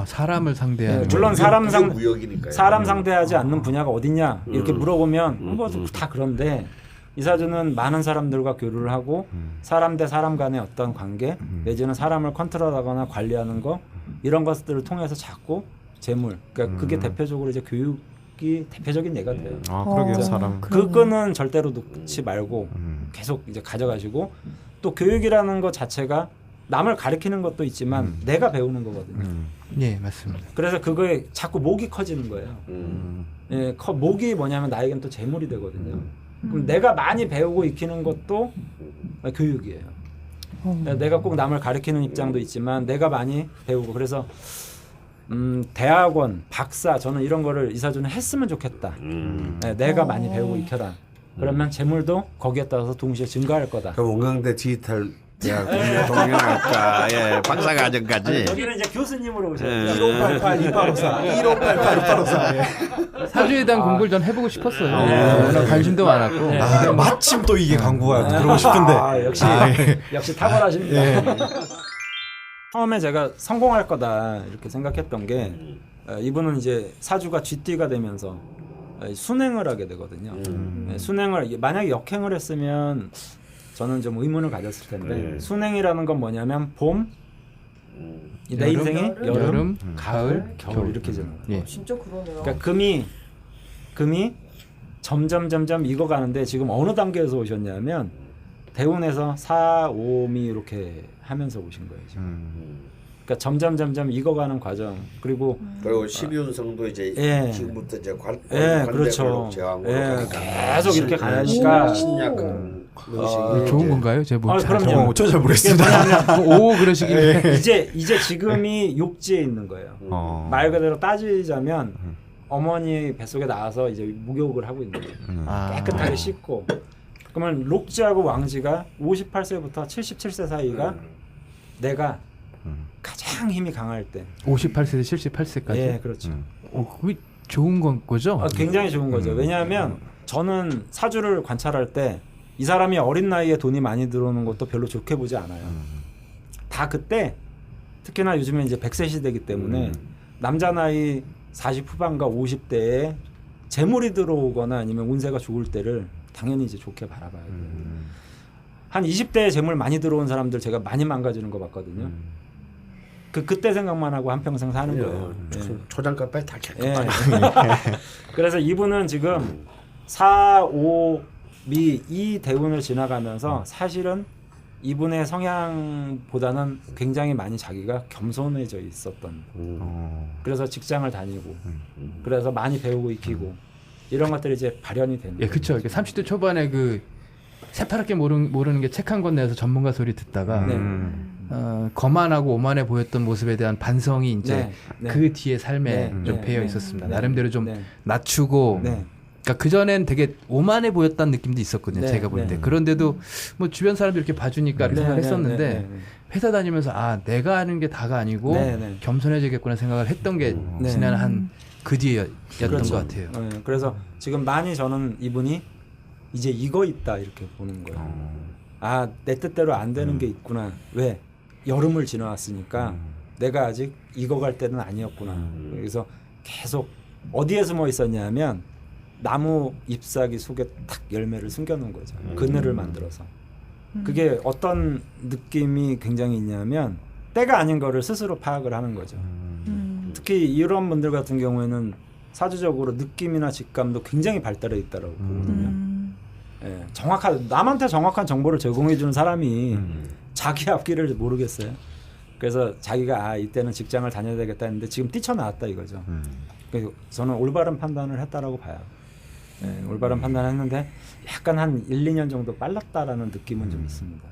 Speaker 5: 사람을 상대하는.
Speaker 3: 물론 사람
Speaker 1: 무역이니까요.
Speaker 3: 상대하지 않는 분야가 어딨냐 이렇게 물어보면 뭐 다 그런데 이 사주는 많은 사람들과 교류를 하고 사람 대 사람 간의 어떤 관계 내지는 사람을 컨트롤하거나 관리하는 거 이런 것들을 통해서 자꾸 재물. 그러니까 그게 대표적으로 이제 교육이 대표적인 예가 돼요.
Speaker 2: 그러게요. 사람.
Speaker 3: 그 끈은 절대로 놓지 말고 계속 이제 가져가시고. 또 교육이라는 것 자체가 남을 가르치는 것도 있지만 내가 배우는 거거든요.
Speaker 5: 네, 맞습니다.
Speaker 3: 그래서 그거에 자꾸 목이 커지는 거예요. 목이 뭐냐면 나에겐 또 재물이 되거든요. 그럼 내가 많이 배우고 익히는 것도 교육이에요. 내가 꼭 남을 가르치는 입장도 있지만 내가 많이 배우고 그래서 대학원, 박사 저는 이런 거를 이사주는 했으면 좋겠다. 네, 내가 많이 배우고 익혀라. 그러면 재물도 거기에 따라서 동시에 증가할 거다.
Speaker 1: 그럼 원광대 디지털 대학 동영학과 예, 박사과정까지.
Speaker 3: 여기는 이제 교수님으로 오셔요.
Speaker 2: 1588 2854 1588 2854
Speaker 5: 사주에 대한 공부를 전 해보고 싶었어요. 워낙 관심도 많았고.
Speaker 2: 아, 마침 또 이게 광고가 들어오고 싶은데.
Speaker 3: 역시 탁월하십니다. 처음에 제가 성공할 거다 이렇게 생각했던 게 이분은 이제 사주가 쥐띠가 되면서 순행을 하게 되거든요. 순행을 만약에 역행을 했으면 저는 좀 의문을 가졌을 텐데 순행이라는 건 뭐냐면 봄, 내 인생이 여름, 가을, 겨울 이렇게 되는 거예요.
Speaker 4: 진짜 그러네요.
Speaker 3: 그러니까 금이 점점 익어가는데 지금 어느 단계에서 오셨냐면 대운에서 4, 5미 이렇게 하면서 오신 거예요. 지금. 그러니까 점점 익어가는 과정 그리고
Speaker 1: 12운성도 이제
Speaker 3: 예.
Speaker 1: 지금부터 이제
Speaker 3: 그렇죠.
Speaker 1: 제왕으로
Speaker 3: 계속 이렇게 가니까
Speaker 1: 신약은
Speaker 5: 좋은 건가요? 제가 뭐
Speaker 3: 그럼요.
Speaker 2: 저는 잘 모르겠습니다.
Speaker 5: 오 그러시길래
Speaker 3: 이제 지금이 욕지에 있는 거예요. 말 그대로 따지자면 어머니 뱃속에 나와서 이제 목욕을 하고 있는 거예요. 깨끗하게 씻고. 그러면 록지하고 왕지가 58세부터 77세 사이가 내가 가장 힘이 강할 때.
Speaker 5: 58세에서 78세까지.
Speaker 3: 예, 그렇죠.
Speaker 5: 그게 좋은 건 거죠?
Speaker 3: 굉장히 좋은 거죠. 왜냐하면 저는 사주를 관찰할 때 이 사람이 어린 나이에 돈이 많이 들어오는 것도 별로 좋게 보지 않아요. 다 그때 특히나 요즘에 이제 100세 시대이기 때문에 남자 나이 40 후반과 50대에 재물이 들어오거나 아니면 운세가 좋을 때를 당연히 이제 좋게 바라봐야 돼요. 한 20대에 재물 많이 들어온 사람들 제가 많이 망가지는 거 봤거든요. 그때 생각만 하고 한평생 사는 거예요.
Speaker 1: 초장값 다
Speaker 3: 예. 그래서 이분은 지금 4, 5, 미 이 대운을 지나가면서 사실은 이분의 성향보다는 굉장히 많이 자기가 겸손해져 있었던 그래서 직장을 다니고 그래서 많이 배우고 익히고 이런 것들이 이제 발현이 되는
Speaker 5: 거예요. 그렇죠. 30대 초반에 그 새파랗게 모르는 게 책 한 권 내서 전문가 소리 듣다가 거만하고 오만해 보였던 모습에 대한 반성이 이제 그 뒤에 삶에 좀 배어 있었습니다. 나름대로 좀 낮추고 그러니까 그전엔 되게 오만해 보였다는 느낌도 있었거든요. 제가 볼 때. 그런데도 뭐 주변 사람들이 이렇게 봐주니까 이렇게 생각했었는데 회사 다니면서 내가 하는 게 다가 아니고 겸손해지겠구나 생각을 했던 게 지난 한 그 뒤였던
Speaker 3: 그렇죠.
Speaker 5: 것 같아요.
Speaker 3: 그래서 지금 많이 저는 이분이 이제 이거 있다 이렇게 보는 거예요. 내 뜻대로 안 되는 게 있구나. 왜? 여름을 지나왔으니까 내가 아직 익어갈 때는 아니었구나. 그래서 계속 어디에 숨어 있었냐면 나무 잎사귀 속에 탁 열매를 숨겨놓은 거죠. 그늘을 만들어서. 그게 어떤 느낌이 굉장히 있냐면 때가 아닌 거를 스스로 파악을 하는 거죠. 특히 이런 분들 같은 경우에는 사주적으로 느낌이나 직감도 굉장히 발달해 있다고 보거든요. 남한테 정확한 정보를 제공해 주는 사람이 자기 앞길을 모르겠어요. 그래서 자기가 이때는 직장을 다녀야 되겠다 했는데 지금 뛰쳐나왔다 이거죠. 그래서 저는 올바른 판단을 했다라고 봐요. 올바른 판단을 했는데 약간 한 1, 2년 정도 빨랐다라는 느낌은 좀 있습니다.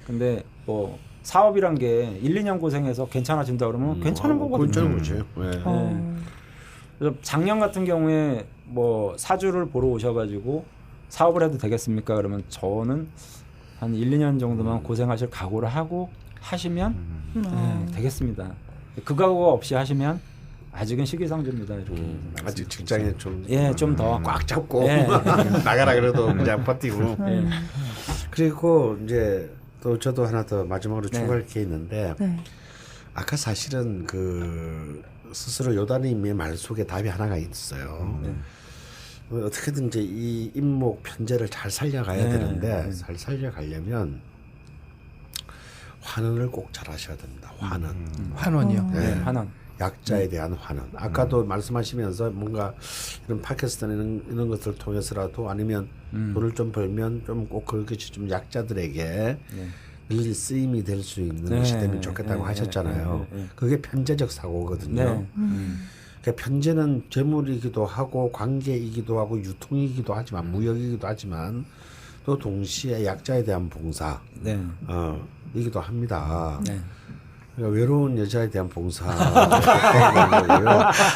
Speaker 3: 근데 뭐 사업이란 게 1, 2년 고생해서 괜찮아진다 그러면 괜찮은 거거든요.
Speaker 1: 괜찮은 거죠.
Speaker 3: 그래서 작년 같은 경우에 뭐 사주를 보러 오셔가지고 사업을 해도 되겠습니까? 그러면 저는 한 1, 2년 정도만 고생하실 각오를 하고 하시면 되겠습니다. 그 각오가 없이 하시면 아직은 시기상조입니다. 이렇게
Speaker 1: 아직 직장에 좀
Speaker 3: 좀 더
Speaker 1: 꽉 잡고 나가라 그래도 그냥 버티고. 그리고 이제 또 저도 하나 더 마지막으로 추가할 게 있는데 아까 사실은 그 스스로 요단님의 말 속에 답이 하나가 있어요. 어떻게든 이제 이 임목 편제를 잘 살려가야 되는데 잘 살려가려면 환원을 꼭 잘하셔야 됩니다.
Speaker 5: 환원이요.
Speaker 3: 환원.
Speaker 1: 약자에 대한 환원. 아까도 말씀하시면서 뭔가 이런 팟캐스트나 이런 것들을 통해서라도 아니면 돈을 좀 벌면 좀 꼭 그것이 좀 약자들에게 늘 쓰임이 될 수 있는 것이 되면 좋겠다고 하셨잖아요. 그게 편제적 사고거든요. 그러니까 편제는 재물이기도 하고 관계이기도 하고 유통이기도 하지만 무역이기도 하지만 또 동시에 약자에 대한 봉사 이기도 합니다. 그러니까 외로운 여자에 대한 봉사.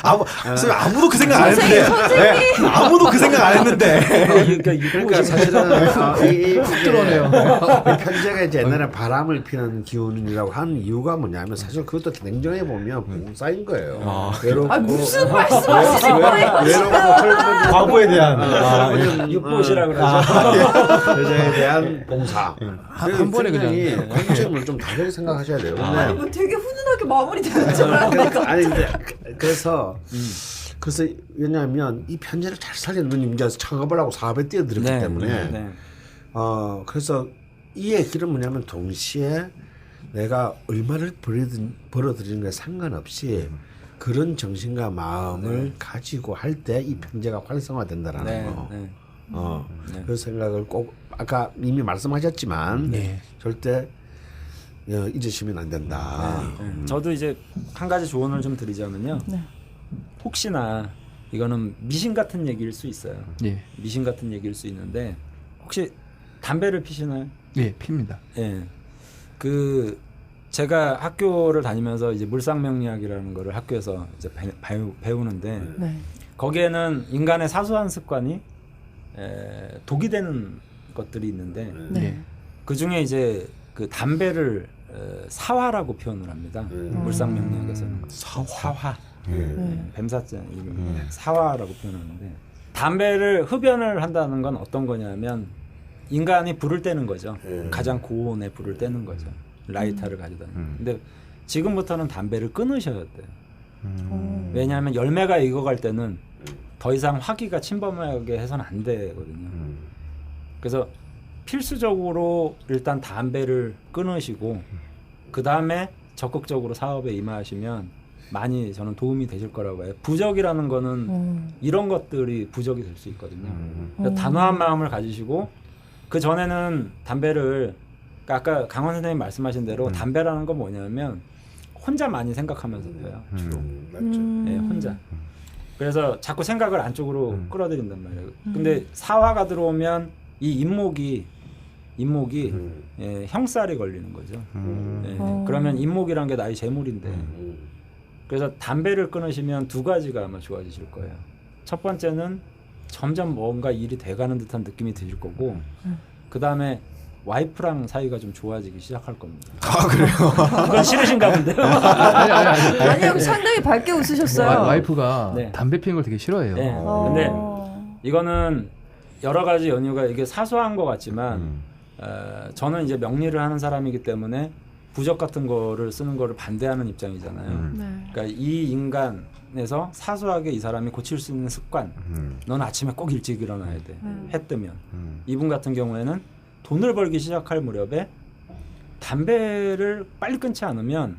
Speaker 2: 선생님 아무도 그 생각 안 했는데. 네, 아무도 그 생각 안 했는데.
Speaker 1: 그러니까 사실은 이
Speaker 5: 들어오네요.
Speaker 1: 편제가 이제 옛날에 바람을 피는 기운이라고 한 이유가 뭐냐면 사실 그것도 냉정해 보면 봉사인 거예요. 외롭고
Speaker 4: 무슨 말씀하시는 거예요?
Speaker 2: 과거에 대한
Speaker 3: 육보시라 그러죠.
Speaker 1: 여자에 대한 봉사.
Speaker 5: 한 번에 그냥.
Speaker 1: 관점을 좀 다르게 생각하셔야 돼요.
Speaker 4: 아니 뭐 되게 훈훈하게 마무리되었잖아요.
Speaker 1: 아니 근데 그래서 왜냐하면 이 편제를 잘 살리는 누님 이제 창업을 하고 사업에 뛰어들었기 때문에 그래서 이 얘기는 뭐냐면 동시에 내가 얼마를 벌어들이는 게 상관없이 그런 정신과 마음을 가지고 할 때 이 편제가 활성화된다라는 거. 그 생각을 꼭 아까 이미 말씀하셨지만 절대 잊으시면 안 된다.
Speaker 3: 저도 이제 한 가지 조언을 좀 드리자면요. 혹시나 이거는 미신 같은 얘기일 수 있어요. 미신 같은 얘기일 수 있는데 혹시 담배를 피시나요?
Speaker 5: 예, 핍니다.
Speaker 3: 예. 그 제가 학교를 다니면서 이제 물상명리학이라는 거를 학교에서 이제 배우는데 거기에는 인간의 사소한 습관이 독이 되는 것들이 있는데 그 중에 이제 그 담배를 사화라고 표현을 합니다. 물상명리학에서는 사화. 뱀사자 이름 사화라고 표현하는데 담배를 흡연을 한다는 건 어떤 거냐면 인간이 불을 떼는 거죠. 가장 고온의 불을 떼는 거죠. 라이터를 가져다. 근데 지금부터는 담배를 끊으셔야 돼요. 왜냐하면 열매가 익어갈 때는 더 이상 화기가 침범하게 해서는 안 되거든요. 그래서 필수적으로 일단 담배를 끊으시고 그 다음에 적극적으로 사업에 임하시면 많이 저는 도움이 되실 거라고 봐요. 부적이라는 거는 이런 것들이 부적이 될 수 있거든요. 그러니까 단호한 마음을 가지시고 그 전에는 담배를 아까 강원 선생님 말씀하신 대로 담배라는 건 뭐냐면 혼자 많이 생각하면서 펴요. 주로. 네, 혼자. 그래서 자꾸 생각을 안쪽으로 끌어들인단 말이에요. 근데 사화가 들어오면 이 인목이 형살이 걸리는 거죠. 그러면 인목이란 게 나의 재물인데 그래서 담배를 끊으시면 두 가지가 아마 좋아지실 거예요. 첫 번째는 점점 뭔가 일이 돼가는 듯한 느낌이 드실 거고 그 다음에 와이프랑 사이가 좀 좋아지기 시작할 겁니다.
Speaker 2: 아 그래요?
Speaker 3: 그건 싫으신가 본데요?
Speaker 4: 아니요, 상당히 밝게 웃으셨어요.
Speaker 5: 와이프가 담배 피는 걸 되게 싫어해요.
Speaker 3: 근데 이거는 여러 가지 연유가 이게 사소한 것 같지만 저는 이제 명리를 하는 사람이기 때문에 부적 같은 거를 쓰는 거를 반대하는 입장이잖아요. 그러니까 이 인간에서 사소하게 이 사람이 고칠 수 있는 습관. 넌 아침에 꼭 일찍 일어나야 돼. 해 뜨면. 이분 같은 경우에는 돈을 벌기 시작할 무렵에 담배를 빨리 끊지 않으면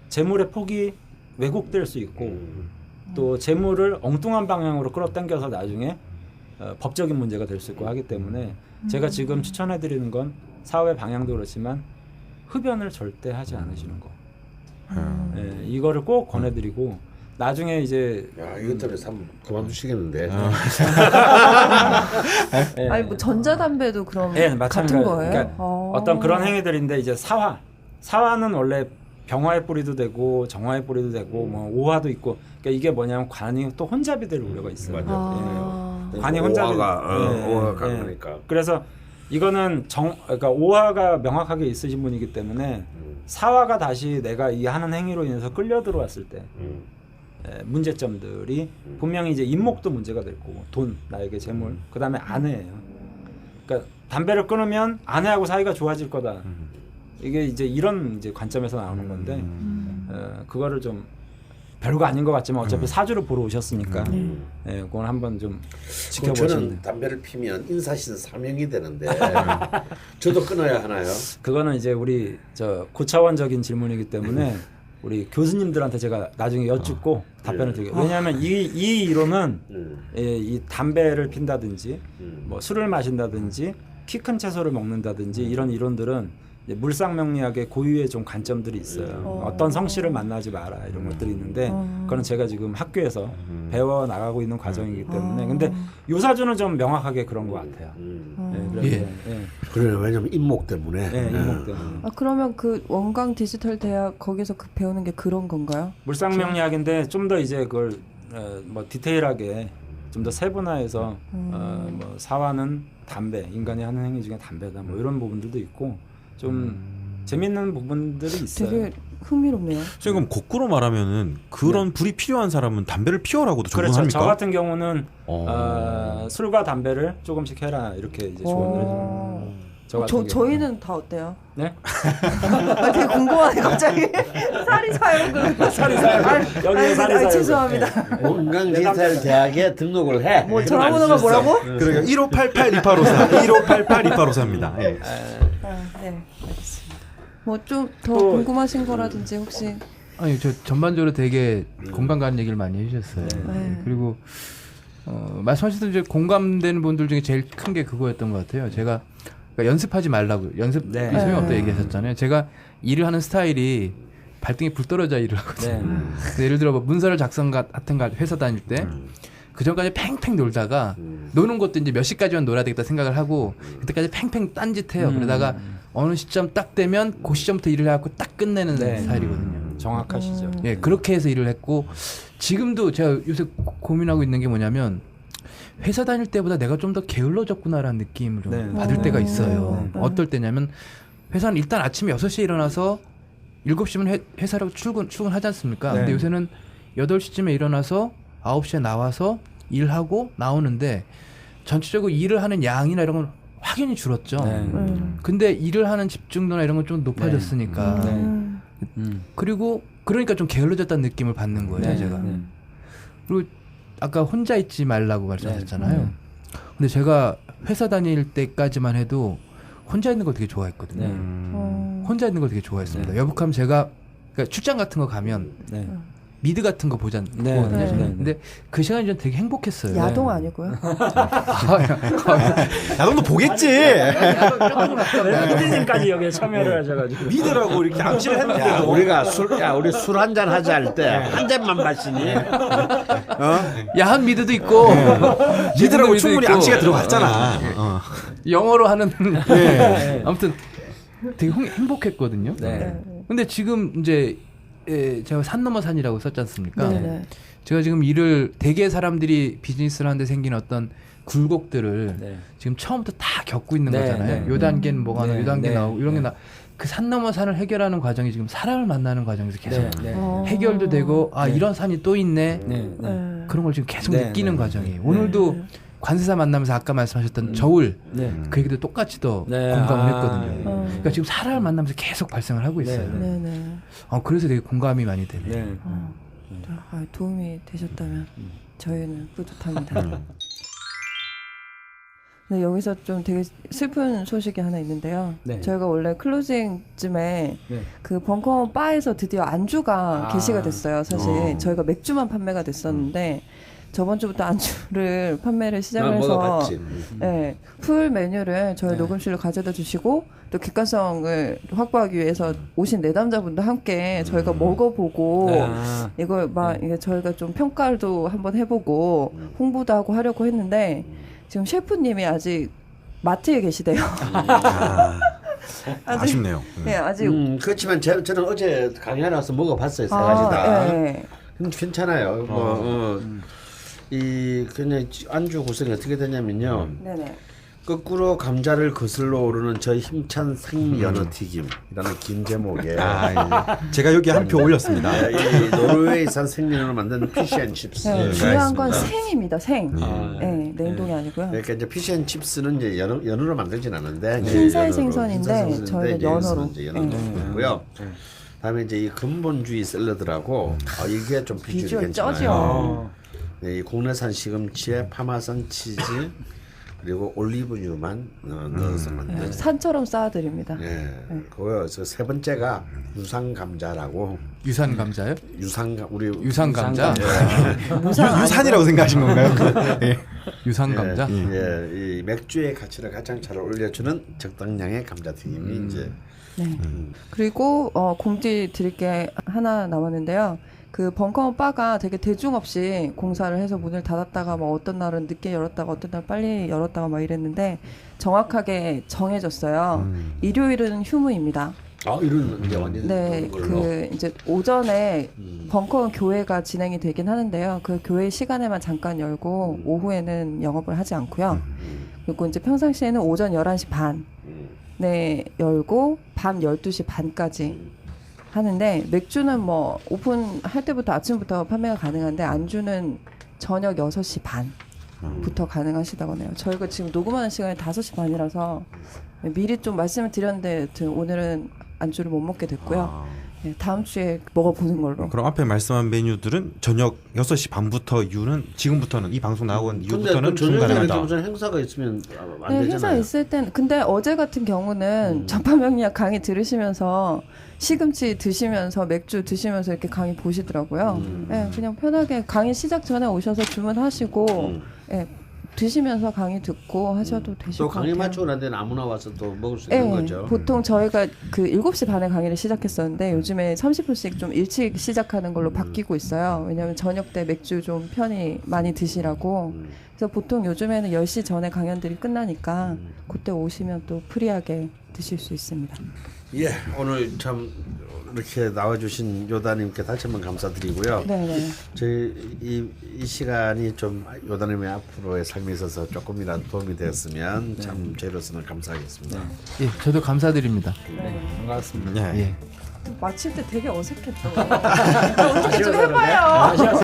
Speaker 3: 재물의 폭이 왜곡될 수 있고 또 재물을 엉뚱한 방향으로 끌어당겨서 나중에 법적인 문제가 될 수 있고 하기 때문에 제가 지금 추천해드리는 건 사업의 방향도 그렇지만 흡연을 절대 하지 않으시는 거. 이거를 꼭 권해드리고 나중에 이제
Speaker 1: 이것 때문에 그만두시겠는데.
Speaker 4: 아니 뭐 전자담배도 그럼
Speaker 3: 마찬가지.
Speaker 4: 같은 거예요?
Speaker 3: 그러니까 어떤 그런 행위들인데 이제 사화는 원래 병화의 뿌리도 되고 정화의 뿌리도 되고 뭐 오화도 있고 그러니까 이게 뭐냐면 관이 또 혼잡이 될 우려가 있어요. 관이 혼잡이
Speaker 1: 오화가 강하니까.
Speaker 3: 그래서 이거는 그러니까 오화가 명확하게 있으신 분이기 때문에 사화가 다시 내가 이 하는 행위로 인해서 끌려 들어왔을 때 문제점들이 분명히 이제 인목도 문제가 될 거고 돈, 나에게 재물, 그 다음에 아내예요. 그러니까 담배를 끊으면 아내하고 사이가 좋아질 거다. 이게 이제 이런 이제 관점에서 나오는 건데 그거를 좀 별거 아닌 것 같지만 어차피 사주를 보러 오셨으니까 그건 한번 좀 지켜보시면.
Speaker 1: 저는 담배를 피면 인사신 사명이 되는데 저도 끊어야 하나요?
Speaker 3: 그거는 이제 우리 저 고차원적인 질문이기 때문에 우리 교수님들한테 제가 나중에 여쭙고 답변을 드릴게요. 왜냐하면 이 이론은 이 담배를 핀다든지 뭐 술을 마신다든지 키 큰 채소를 먹는다든지 이런 이론들은 이제 물상명리학의 고유의 좀 관점들이 있어요. 어떤 성씨를 만나지 마라 이런 것들이 있는데 그거는 제가 지금 학교에서 배워 나가고 있는 과정이기 때문에 근데 요사주는 좀 명확하게 그런 것 같아요.
Speaker 1: 그래 왜냐면 인목 때문에.
Speaker 3: 인목 때문에.
Speaker 4: 그러면 그 원광 디지털 대학 거기서 그 배우는 게 그런 건가요?
Speaker 3: 물상명리학인데 좀 더 이제 그걸 뭐 디테일하게 좀 더 세분화해서 뭐 사화는 담배, 인간이 하는 행위 중에 담배다 뭐 이런 부분들도 있고 좀 재밌는 부분들이 있어요.
Speaker 4: 되게 흥미롭네요.
Speaker 2: 지금 거꾸로 말하면은 그런 불이 필요한 사람은 담배를 피워라고도 조언합니까?
Speaker 3: 그렇죠. 저 같은 경우는 술과 담배를 조금씩 해라 이렇게 이제 조언을 해줘요.
Speaker 4: 저희는 다 어때요?
Speaker 3: 네?
Speaker 4: 되게 궁금하네 갑자기. 살이 사요
Speaker 3: 여기에 살이 사요.
Speaker 4: 죄송합니다.
Speaker 1: 원광 디지털 대학에 등록을 해.
Speaker 4: 뭐 전화번호가 뭐라고?
Speaker 2: 그러니까 1588-2854, 1588-2854입니다. 예.
Speaker 4: 네, 알겠습니다. 뭐 좀 더 궁금하신 거라든지 혹시?
Speaker 5: 아니 저 전반적으로 되게 공감 가는 얘기를 많이 해주셨어요. 그리고 말씀하셨던 이제 공감되는 분들 중에 제일 큰 게 그거였던 것 같아요. 제가 그러니까 연습하지 말라고 소용이 없다 얘기하셨잖아요. 제가 일을 하는 스타일이 발등에 불 떨어져 일을 하거든요. 예를 들어 뭐 문서를 작성 같은 거 회사 다닐 때 그 전까지 팽팽 놀다가 노는 것도 이제 몇 시까지만 놀아야 되겠다 생각을 하고 그때까지 팽팽 딴짓해요. 그러다가 어느 시점 딱 되면 그 시점부터 일을 해갖고 딱 끝내는 스타일이거든요.
Speaker 3: 정확하시죠.
Speaker 5: 예, 그렇게 해서 일을 했고 지금도 제가 요새 고민하고 있는 게 뭐냐면 회사 다닐 때보다 내가 좀 더 게을러졌구나라는 느낌을 좀 받을 때가 있어요. 어떨 때냐면 회사는 일단 아침에 6시에 일어나서 7시면 회사로 출근하지 않습니까? 근데 요새는 8시쯤에 일어나서 9시에 나와서 일하고 나오는데 전체적으로 일을 하는 양이나 이런 건 확연히 줄었죠. 근데 일을 하는 집중도나 이런 건 좀 높아졌으니까. 그리고 그러니까 좀 게을러졌다는 느낌을 받는 거예요, 제가. 그리고 아까 혼자 있지 말라고 말씀하셨잖아요. 근데 제가 회사 다닐 때까지만 해도 혼자 있는 걸 되게 좋아했거든요. 혼자 있는 걸 되게 좋아했습니다. 여북하면 제가 그러니까 출장 같은 거 가면 미드 같은 거 보잖아요. 근데 그 시간이 전 되게 행복했어요.
Speaker 4: 야동 아니고요?
Speaker 2: 야동도 보겠지.
Speaker 3: 피디님까지 여기에 참여를 하셔가지고
Speaker 2: 미드라고 이렇게 암시를 했는데
Speaker 1: 우리가 우리 술 한잔 하자 할 때 한 잔만 마시니.
Speaker 5: 야한 미드도 있고
Speaker 2: 미드라고
Speaker 5: 미드도
Speaker 2: 충분히
Speaker 5: 있고.
Speaker 2: 암시가 들어갔잖아.
Speaker 5: 영어로 하는 아무튼 되게 행복했거든요. 근데 지금 이제 제가 산 넘어 산이라고 썼지 않습니까? 제가 지금 일을 대개 사람들이 비즈니스를 하는데 생긴 어떤 굴곡들을 지금 처음부터 다 겪고 있는 거잖아요. 요 단계는 뭐가 나오고 요 단계 나오고 이런 게 그 산 넘어 산을 해결하는 과정이 지금 사람을 만나는 과정에서 계속 해결도 되고 이런 산이 또 있네. 그런 걸 지금 계속 느끼는 과정이에요. 오늘도 관세사 만나면서 아까 말씀하셨던 저울 그 얘기도 똑같이 더 공감을 했거든요. 그러니까 지금 사람을 만나면서 계속 발생을 하고 있어요. 그래서 되게 공감이 많이 되네요.
Speaker 4: 도움이 되셨다면 저희는 뿌듯합니다. 네, 여기서 좀 되게 슬픈 소식이 하나 있는데요. 저희가 원래 클로징쯤에 그 벙커원 바에서 드디어 안주가 게시가 됐어요. 사실 저희가 맥주만 판매가 됐었는데 저번 주부터 안주를 판매를 시작을 해서 풀 메뉴를 저희 녹음실로 가져다 주시고 또 객관성을 확보하기 위해서 오신 내담자분도 함께 저희가 먹어보고 이걸 이게 저희가 좀 평가도 한번 해보고 홍보도 하고 하려고 했는데 지금 셰프님이 아직 마트에 계시대요.
Speaker 2: 아쉽네요.
Speaker 4: 네, 아직.
Speaker 1: 그렇지만 저는 어제 강연에 와서 먹어봤어요. 세 가지 다. 괜찮아요. 그냥 안주 구성이 어떻게 되냐면요. 거꾸로 감자를 거슬러 오르는 저희 힘찬 생연어 튀김이라는 긴 제목의
Speaker 2: 제가 여기 한 표 올렸습니다.
Speaker 1: 이 노르웨이산 생연어로 만든 피시앤칩스.
Speaker 4: 중요한 건 생입니다. 생. 냉동이 아니고요.
Speaker 1: 그러니까 이제 피시앤칩스는 이제 연어로 만들진 않는데
Speaker 4: 흰살 생선인데 저희는 연어로
Speaker 1: 있고요. 다음에 이제 이 근본주의 샐러드라고 이게 좀 비주얼이
Speaker 4: 비주얼 쩌죠.
Speaker 1: 이 국내산 시금치에 파마산 치즈, 그리고 올리브유만 넣어서 만든.
Speaker 4: 산처럼 쌓아드립니다.
Speaker 1: 예, 그거서 세 번째가 유상 감자라고.
Speaker 5: 유산 감자요?
Speaker 1: 우리
Speaker 5: 유산 감자?
Speaker 2: 유산이라고 생각하신 건가요? 예.
Speaker 5: 유산 감자?
Speaker 1: 이 맥주의 가치를 가장 잘 올려주는 적당량의 감자튀김이 이제.
Speaker 4: 네. 그리고 공지 드릴 게 하나 남았는데요. 그 벙커원 바가 되게 대중 없이 공사를 해서 문을 닫았다가 뭐 어떤 날은 늦게 열었다가 어떤 날 빨리 열었다가 막 이랬는데 정확하게 정해졌어요. 일요일은 휴무입니다.
Speaker 1: 이런 이제 완전
Speaker 4: 네, 그 이제 오전에 벙커원 교회가 진행이 되긴 하는데요. 그 교회 시간에만 잠깐 열고 오후에는 영업을 하지 않고요. 그리고 이제 평상시에는 오전 11시 반에 열고 밤 12시 반까지 하는데 맥주는 뭐 오픈할 때부터 아침부터 판매가 가능한데 안주는 저녁 6시 반부터 가능하시다고 하네요. 저희가 지금 녹음하는 시간이 5시 반이라서 미리 좀 말씀을 드렸는데 여튼 오늘은 안주를 못 먹게 됐고요. 네, 다음 주에 먹어보는 걸로.
Speaker 2: 그럼 앞에 말씀한 메뉴들은 저녁 6시 반부터 이후는 지금부터는 이 방송 나온 이후부터는
Speaker 1: 저녁에
Speaker 2: 가능하다.
Speaker 1: 무슨 행사가 있으면 안
Speaker 4: 네,
Speaker 1: 되잖아요.
Speaker 4: 행사 있을 땐 근데 어제 같은 경우는 전파명리학 강의 들으시면서 시금치 드시면서 맥주 드시면서 이렇게 강의 보시더라고요. 네, 그냥 편하게 강의 시작 전에 오셔서 주문하시고 네, 드시면서 강의 듣고 하셔도 되실
Speaker 1: 또
Speaker 4: 것 같아요.
Speaker 1: 강의 마치고 난 데는 아무나 와서 또 먹을 수 있는 거죠.
Speaker 4: 보통 저희가 그 7시 반에 강의를 시작했었는데 요즘에 30분씩 좀 일찍 시작하는 걸로 바뀌고 있어요. 왜냐하면 저녁 때 맥주 좀 편히 많이 드시라고. 그래서 보통 요즘에는 10시 전에 강연들이 끝나니까 그때 오시면 또 프리하게 드실 수 있습니다.
Speaker 1: 예, 오늘 참 이렇게 나와주신 요다님께 다시 한번 감사드리고요.
Speaker 4: 네네.
Speaker 1: 저희 이 시간이 좀 요다님의 앞으로의 삶에 있어서 조금이라도 도움이 되었으면 참 저희로서는 감사하겠습니다.
Speaker 5: 예, 저도 감사드립니다.
Speaker 3: 네, 반갑습니다.
Speaker 2: 예.
Speaker 5: 예.
Speaker 4: 마칠 때 되게 어색했죠. 어떻게 좀 해봐요.